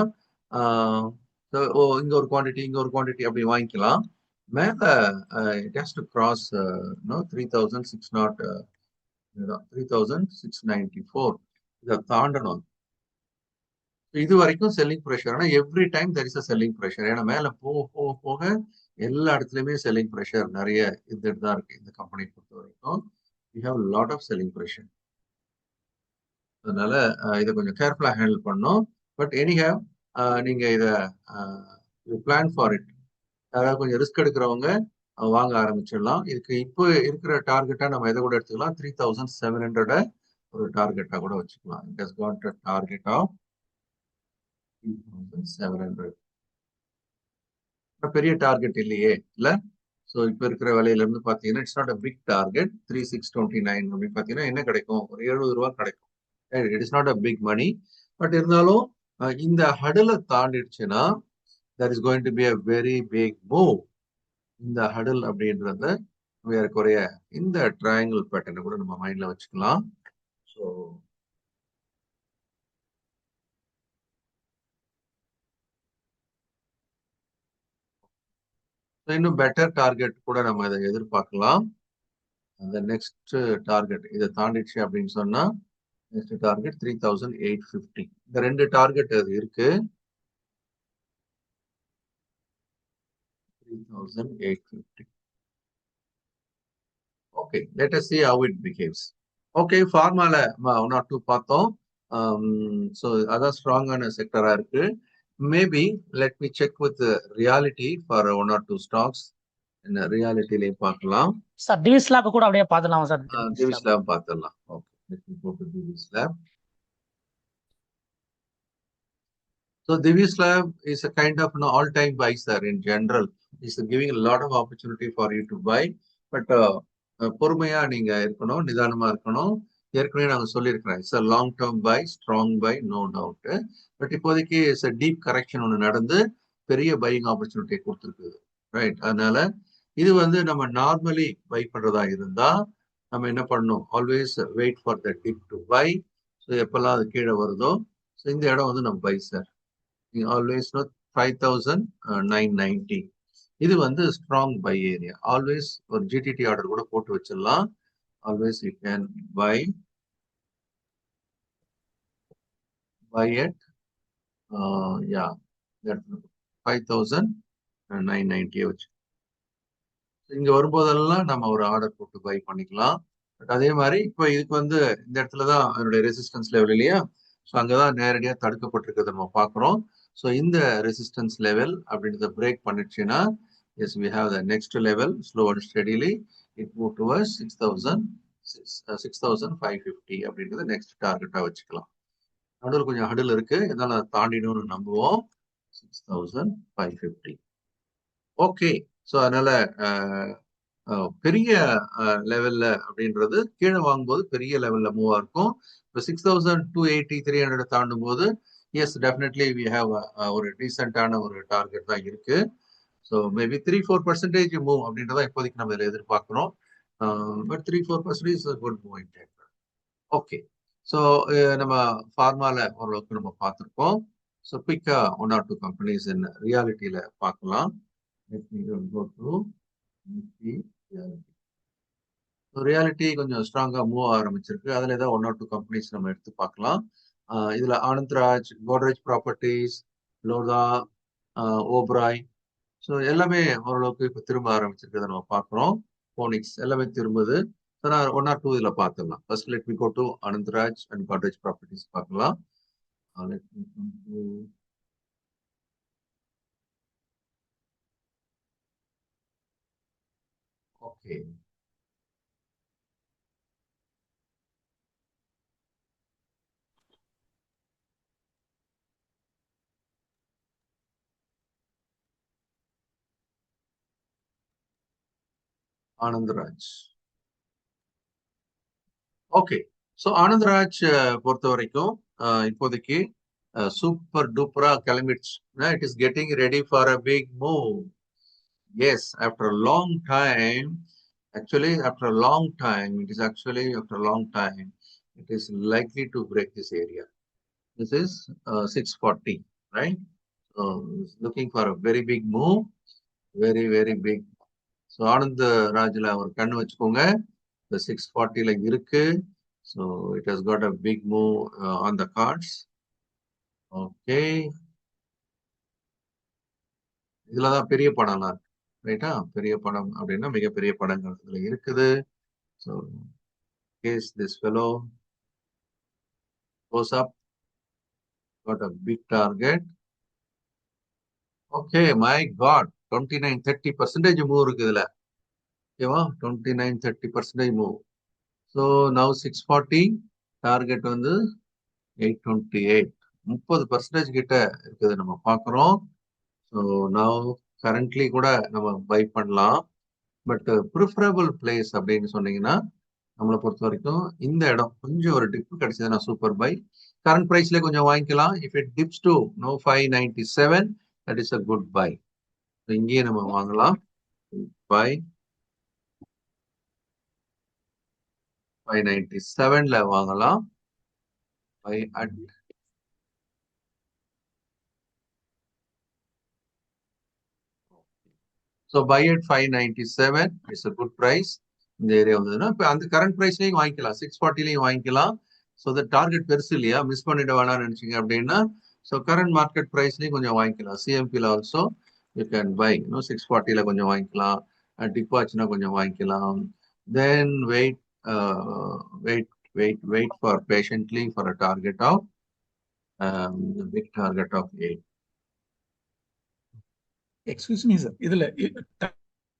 இங்க ஒரு குவான்டிட்டி இங்க ஒரு குவான்டிட்டி அப்படி வாங்கிக்கலாம். மேல it has to cross 3694 இதை தாண்டணும். இது வரைக்கும் செல்லிங் ப்ரெஷர். ஆனா every time there is a selling pressure. ஏன்னா மேல போக போக போக எல்லா இடத்துலயுமே செல்லிங் ப்ரெஷர் நிறைய இருந்துட்டு தான் இருக்கு. இந்த கம்பெனி பொறுத்த வரைக்கும் we have a lot of selling pressure. அதனால இதை கொஞ்சம் கேர்ஃபுல்லா ஹேண்டில் பண்ணணும். பட் எனிஹேவ் நீங்க இதை பிளான் ஃபார் இட். அதாவது கொஞ்சம் ரிஸ்க் எடுக்கிறவங்க வாங்க ஆரம்பிச்சிடலாம். இதுக்கு இப்போ இருக்கிற டார்கெட்டா நம்ம எதை கூட எடுத்துக்கலாம்? 3700 ஒரு டார்கெட்டா கூட வச்சுக்கலாம். It has got a target of 3700. பெரிய டார்கெட் இல்லையே இல்ல. ஸோ இப்போ இருக்கிற விலையில இருந்து பாத்தீங்கன்னா it's not a big target. 3629 அப்படின்னு பாத்தீங்கன்னா என்ன கிடைக்கும்? ஒரு 70 ரூபாய் கிடைக்கும். It is not a big money. But இருந்தாலும் இந்த ஹடலை தாண்டிடுச்சுன்னா there is going to be a very big move. இந்த ஹடல் அப்படின்றத ஏறக்குறைய இந்த ட்ரையாங்கிள் பேட்டர்னை கூட நம்ம மைண்ட்ல வச்சுக்கலாம். ஸோ இன்னும் பெட்டர் டார்கெட் கூட நம்ம இதை எதிர்பார்க்கலாம். அந்த நெக்ஸ்ட் டார்கெட் இதை தாண்டிடுச்சு அப்படின்னு சொன்னா நெக்ஸ்ட் டார்கெட் 3850. இந்த ரெண்டு டார்கெட் அது இருக்கு. 3850. Okay, let us see how it behaves. Okay, ஃபார்மால 1 or 2 பார்த்தோம். ஸோ அதான் ஸ்ட்ராங்கான செக்டரா இருக்கு. Maybe let me check with realty for 1 or 2 stocks. என்ன ரியாலிட்டிலையும் பார்க்கலாம். சார் டிவிஸ் லேப் கூட அப்படியே பார்த்துடலாமா சார்? டிவிஸ் லேப் பார்த்துடலாம். Okay, let me go to Divi's lab. So Divi's Lab is a kind of all-time buy, sir. In general, it's giving a lot of opportunity for you to buy. But பொறுமையா நீங்க இருக்கணும், நிதானமா இருக்கணும். ஏற்கனவே நாங்க சொல்லியிருக்கிறேன், it's long term buy, strong buy, no doubt. But இப்போதைக்கு it's deep correction ஒன்று நடந்து பெரிய பையிங் ஆப்பர்ச்சுனிட்டி கொடுத்துருக்குது, ரைட்? அதனால இது வந்து நம்ம நார்மலி பை பண்றதா இருந்தா நம்ம என்ன பண்ணணும்? Always wait for the dip to buy. So எப்பெல்லாம் அது கீழே வருதோ ஸோ இந்த இடம் வந்து நம்ம பை சார். ஆல்வேஸ் 5990. இது வந்து ஸ்ட்ராங் பை ஏரியா. ஆல்வேஸ் ஒரு ஜிடிடி ஆர்டர் கூட போட்டு வச்சிடலாம். Always you can by at 5990 வச்சு இங்க வரும்போதெல்லாம் நம்ம ஒரு ஆர்டர் போட்டு பை பண்ணிக்கலாம். பட் அதே மாதிரி இப்போ இதுக்கு வந்து இந்த இடத்துலதான் அதனுடைய ரெசிஸ்டன்ஸ் லெவல் இல்லையா? ஸோ அங்கதான் நேரடியா தடுக்கப்பட்டிருக்கிறத நம்ம பாக்குறோம். ஸோ இந்த ரெசிஸ்டன்ஸ் லெவல் அப்படின்றத break பண்ணிடுச்சுன்னா yes, we have the next level, slow and steadily it move towards 6550 அப்படின்றது நெக்ஸ்ட் டார்கெட்டா வச்சுக்கலாம். நடுவில் கொஞ்சம் ஹடல் இருக்கு, இதனால தாண்டிடும்னு நம்புவோம். 6550. ஓகே, ஸோ அதனால பெரிய லெவல்ல அப்படின்றது கீழே வாங்கும்போது பெரிய லெவல்ல மூவா இருக்கும். இப்போ 6280 300 தாண்டும் போது எஸ் டெஃபினெட்லி வி ஹேவ் ஒரு டீசென்டான ஒரு டார்கெட் தான் இருக்கு. ஸோ மேபி 3-4% மூவ் அப்படின்றத இப்போதைக்கு நம்ம இதில் எதிர்பார்க்கிறோம். But 3-4% good moving time. Okay, so நம்ம ஃபார்மால ஓரளவுக்கு நம்ம பார்த்துருக்கோம். ஸோ குயிக்கா 1 or 2 கம்பெனிஸ் ரியாலிட்டியில பார்க்கலாம். ரியாலிட்டி கொஞ்சம் ஸ்ட்ராங்கா மூவ் ஆரம்பிச்சிருக்கு. அதுல ஏதாவது 1 or 2 கம்பெனிஸ் நம்ம எடுத்து பார்க்கலாம். இதுல ஆனந்த்ராஜ், கோத்ரேஜ் ப்ராப்பர்ட்டிஸ், லோதா, ஓப்ராய், ஸோ எல்லாமே ஓரளவுக்கு இப்போ திரும்ப ஆரம்பிச்சிருக்கிறத நம்ம பார்க்குறோம். போனிக்ஸ் எல்லாமே திரும்புது. ஸோ நான் 1 or 2 இதில் பார்த்துடலாம். First let me go to Anant Raj and Godrej properties பார்க்கலாம். Okay, Anant Raj. Okay, so Anant Raj பொறுத்த வரைக்கும் இப்போதைக்கு சூப்பர் டூப்பரா கிளம்பிடுச்சு. It is getting ready for a big move. Yes, after a long time, actually after a long time, it is likely to break this area. This is 640, right? So it's looking for a very big move, very, very big. So Anand Rajla or கண்ணு வச்சுக்கோங்க, the 640 like இருக்கு. So it has got a big move on the cards. Okay. இதுலதான் பெரிய படம்லாம் இருக்கு, ரைட்டா? பெரிய படம் அப்படின்னா மிகப்பெரிய படங்கள் இதுல இருக்குது. So in case this fellow goes up, got a big target. Okay, my God, 29-30% move இருக்கு இதுல. ஓகேவா? 29-30% move. So now 640, target வந்து 828. 30% கிட்ட இருக்குது நம்ம பார்க்குறோம். ஸோ now currently கூட நம்ம பை பண்ணலாம். பட் ப்ரிஃபரபிள் பிளேஸ் அப்படின்னு சொன்னீங்கன்னா நம்மளை பொறுத்த வரைக்கும் இந்த இடம் கொஞ்சம் ஒரு டிப் கிடைச்சதுன்னா சூப்பர் பை. கரண்ட் பிரைஸ்ல கொஞ்சம் வாங்கிக்கலாம். If it dips to 597, that is a good buy. இங்கேயே நம்ம வாங்கலாம். பை 597ல வாங்கலாம். Buy at so buy at 597 it's a good price. இந்த ஏரியா வந்ததுன்னா இப்போ அந்த கரண்ட் ப்ரைஸ்லையும் வாங்கிக்கலாம், 640லையும் வாங்கிக்கலாம். ஸோ த டார்கெட் பெருசு இல்லையா, மிஸ் பண்ணிட வேணாம்னு நினைச்சீங்க அப்படின்னா ஸோ கரண்ட் மார்க்கெட் ப்ரைஸ்லையும் கொஞ்சம் வாங்கிக்கலாம். சிஎம்பியில் ஆல்சோ யூ கேன் பை, 640ல கொஞ்சம் வாங்கிக்கலாம். டிப் ஆச்சுன்னா கொஞ்சம் வாங்கிக்கலாம். Then wait for patiently for a target of big target of 8. Excuse me sir, இதுல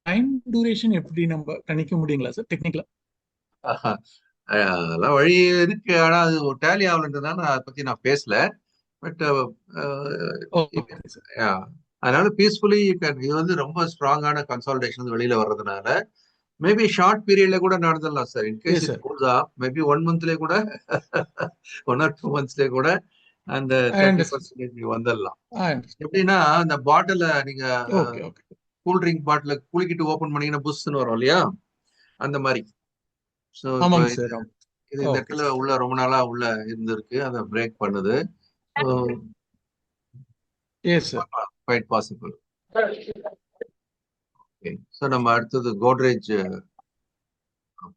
டைம் டியூரேஷன் எப்படி நம்ம கணிக்க முடியுங்களா சார் டெக்னிக்கலா? அதெல்லாம் வழி இருக்கு, ஆனா அது ஒரு டேலி ஆகலன்றதுனால அதை பத்தி நான் பேசல. பட் அதனால பீஸ்ஃபுல்லி இது வந்து ரொம்ப ஸ்ட்ராங்கான கன்சால்டேஷன் வெளியில வர்றதுனால மேபி ஷார்ட் பீரியட்ல கூட நடந்துடலாம் sir. In case it goes up, maybe 1 monthலயே கூட 1 or 2 monthsலயே கூட அந்த 30% வந்துடலாம். எப்படின்னா அந்த பாட்டில நீங்க கூல் ட்ரிங்க் பாட்டில குளிக்கிட்டு ஓபன் பண்ணீங்கன்னா புஷ்ன்னு வரும் இல்லையா, அந்த மாதிரி. ஸோ இது இந்த இடத்துல உள்ள ரொம்ப நாளா உள்ள இருந்திருக்கு, அதை பிரேக் பண்ணுது. Quite possible. ஓகே, ஸோ நம்ம அடுத்தது கோத்ரேஜ்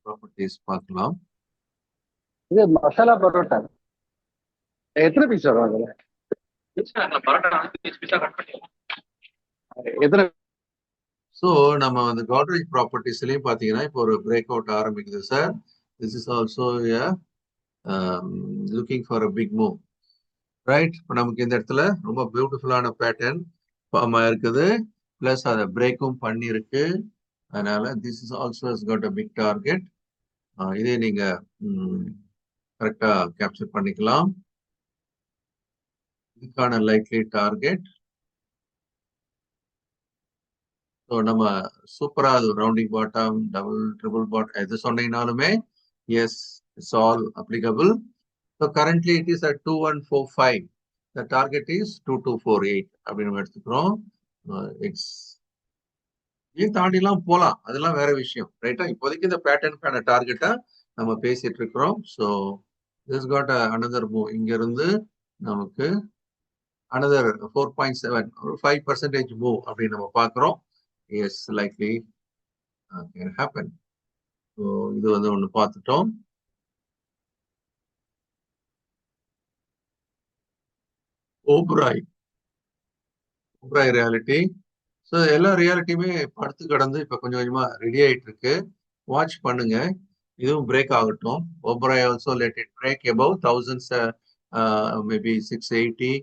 ப்ராப்பர்ட்டிஸ் பார்க்கலாம். இது மசாலா பரோட்டா எத்தனை பீஸ் வரும் அதுல? எத்தனை? ஸோ நம்ம வந்து கோத்ரேஜ் ப்ராப்பர்ட்டிஸ்லயும் பாத்தீங்கன்னா இப்போ ஒரு பிரேக் அவுட் ஆரம்பிக்குது சார். This is also looking for a big move, right? இப்போ நமக்கு இந்த இடத்துல ரொம்ப பியூட்டிஃபுல்லான பேட்டர்ன் ஃபார்ம் ஆயிருக்குது, பிளஸ் அதை பிரேக்கும் பண்ணியிருக்கு. அதனால this is also has got a big target. இதே நீங்க கரெக்டா கேப்சர் பண்ணிக்கலாம். இதுக்கான லைக்லி டார்கெட் ஸோ நம்ம சூப்பரா அது rounding bottom, double triple bottom எது சொன்னீங்கனாலுமே yes, it's all applicable. So currently it is at 2145. The target is 2248 அப்படின்னு நம்ம எடுத்துக்கிறோம். இதையும் தாண்டிலாம் போகலாம், அதெல்லாம் வேற விஷயம், ரைட்டா? இப்போதைக்கு இந்த பேட்டர்னுக்கான டார்கெட்டா நம்ம பேசிட்டு இருக்கிறோம். So this got another move. இங்க இருந்து நமக்கு another 4.7 or 5% move அப்படின்னு நம்ம பார்க்கிறோம். Yes, likely can happen. So இது வந்து ஒன்று பார்த்துட்டோம். ஓப்ராய் ரியாலிட்டி. ஸோ எல்லா ரியாலிட்டியுமே படுத்து கடந்து இப்போ கொஞ்சம் கொஞ்சமா ரெடி ஆயிட்டு இருக்கு. வாட்ச் பண்ணுங்க, இதுவும் பிரேக் ஆகட்டும். Oberoi also let it break above 1000 maybe 680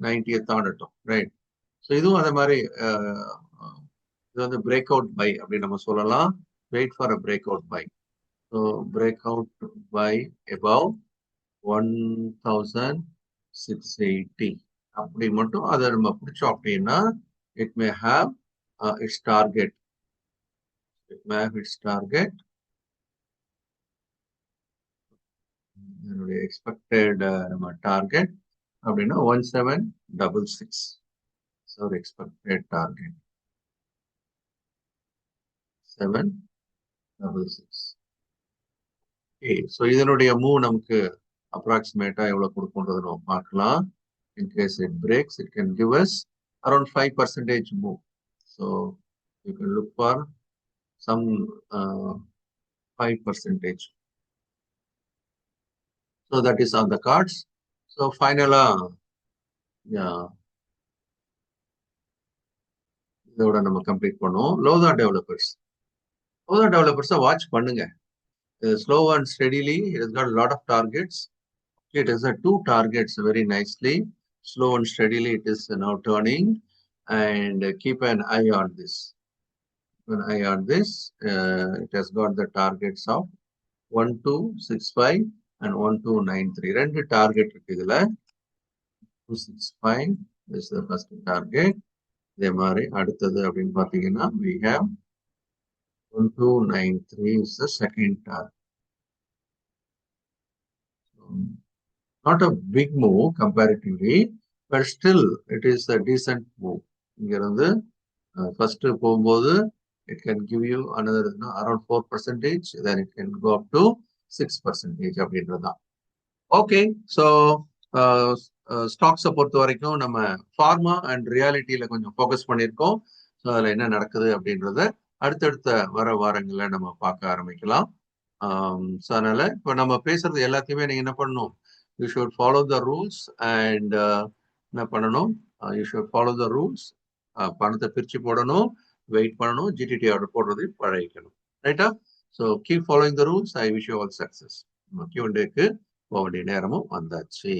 90 தாண்டட்டும், ரைட். ஸோ இதுவும் அதே மாதிரி இது வந்து பிரேக் அவுட் பை அப்படின்னு நம்ம சொல்லலாம். Wait for a break out buy. So break out buy above 1680 அப்படி மட்டும் அதை நம்ம பிடிச்சோம் அப்படின்னா it may have its target. It may have its target. என்னுடைய expected நம்ம target அப்படின்னா 1766. So expected target 766. Okay, so இதனுடைய மூவ் நமக்கு அப்ராக்சிமேட்டா எவ்வளவு கொடுக்கும்ன்றது நம்ம பார்க்கலாம். In case it breaks, it can give us around 5% move. So you can look for some 5%. So that is on the cards. So finally, yeah, இதோட நம்ம complete பண்ணுவோம். Lodha developers watch பண்ணுங்க. Slow and steadily, it has got a lot of targets. It has 2 targets very nicely. Slow and steadily, it is now turning, and keep an eye on this. It has got the targets of 1265 and 1293. ரெண்டு target இருக்கு இதுல. 265 is the first target. இதே மாதிரி அடுத்தது அப்படின்னு பாத்தீங்கன்னா we have 1293 is the second target. Not a big move comparatively, but still it is a decent move. இங்க இருந்து first போகும்போது it can give you another around 4%, then it can go up to 6% அப்படின்றதுதான். Okay, so ஸ்டாக்ஸை பொறுத்த வரைக்கும் நம்ம pharma and ரியாலிட்டியில கொஞ்சம் focus பண்ணியிருக்கோம். So அதில் என்ன நடக்குது அப்படின்றத அடுத்தடுத்த வர வாரங்களில் நம்ம பார்க்க ஆரம்பிக்கலாம். ஸோ அதனால இப்போ நம்ம பேசுறது எல்லாத்தையுமே நீங்க என்ன பண்ணணும், you should follow the rules and என்ன பண்ணணும், you should follow the rules. பணத்தை பிரிச்சு போடணும், வெயிட் பண்ணணும், ஜிடிடி ஆர்டர் போடுறது பழகிக்கணும், ரைட்டா? So keep following the rules. I wish you all success. Q&Aக்கு போக வேண்டிய நேரமும் வந்தாச்சு.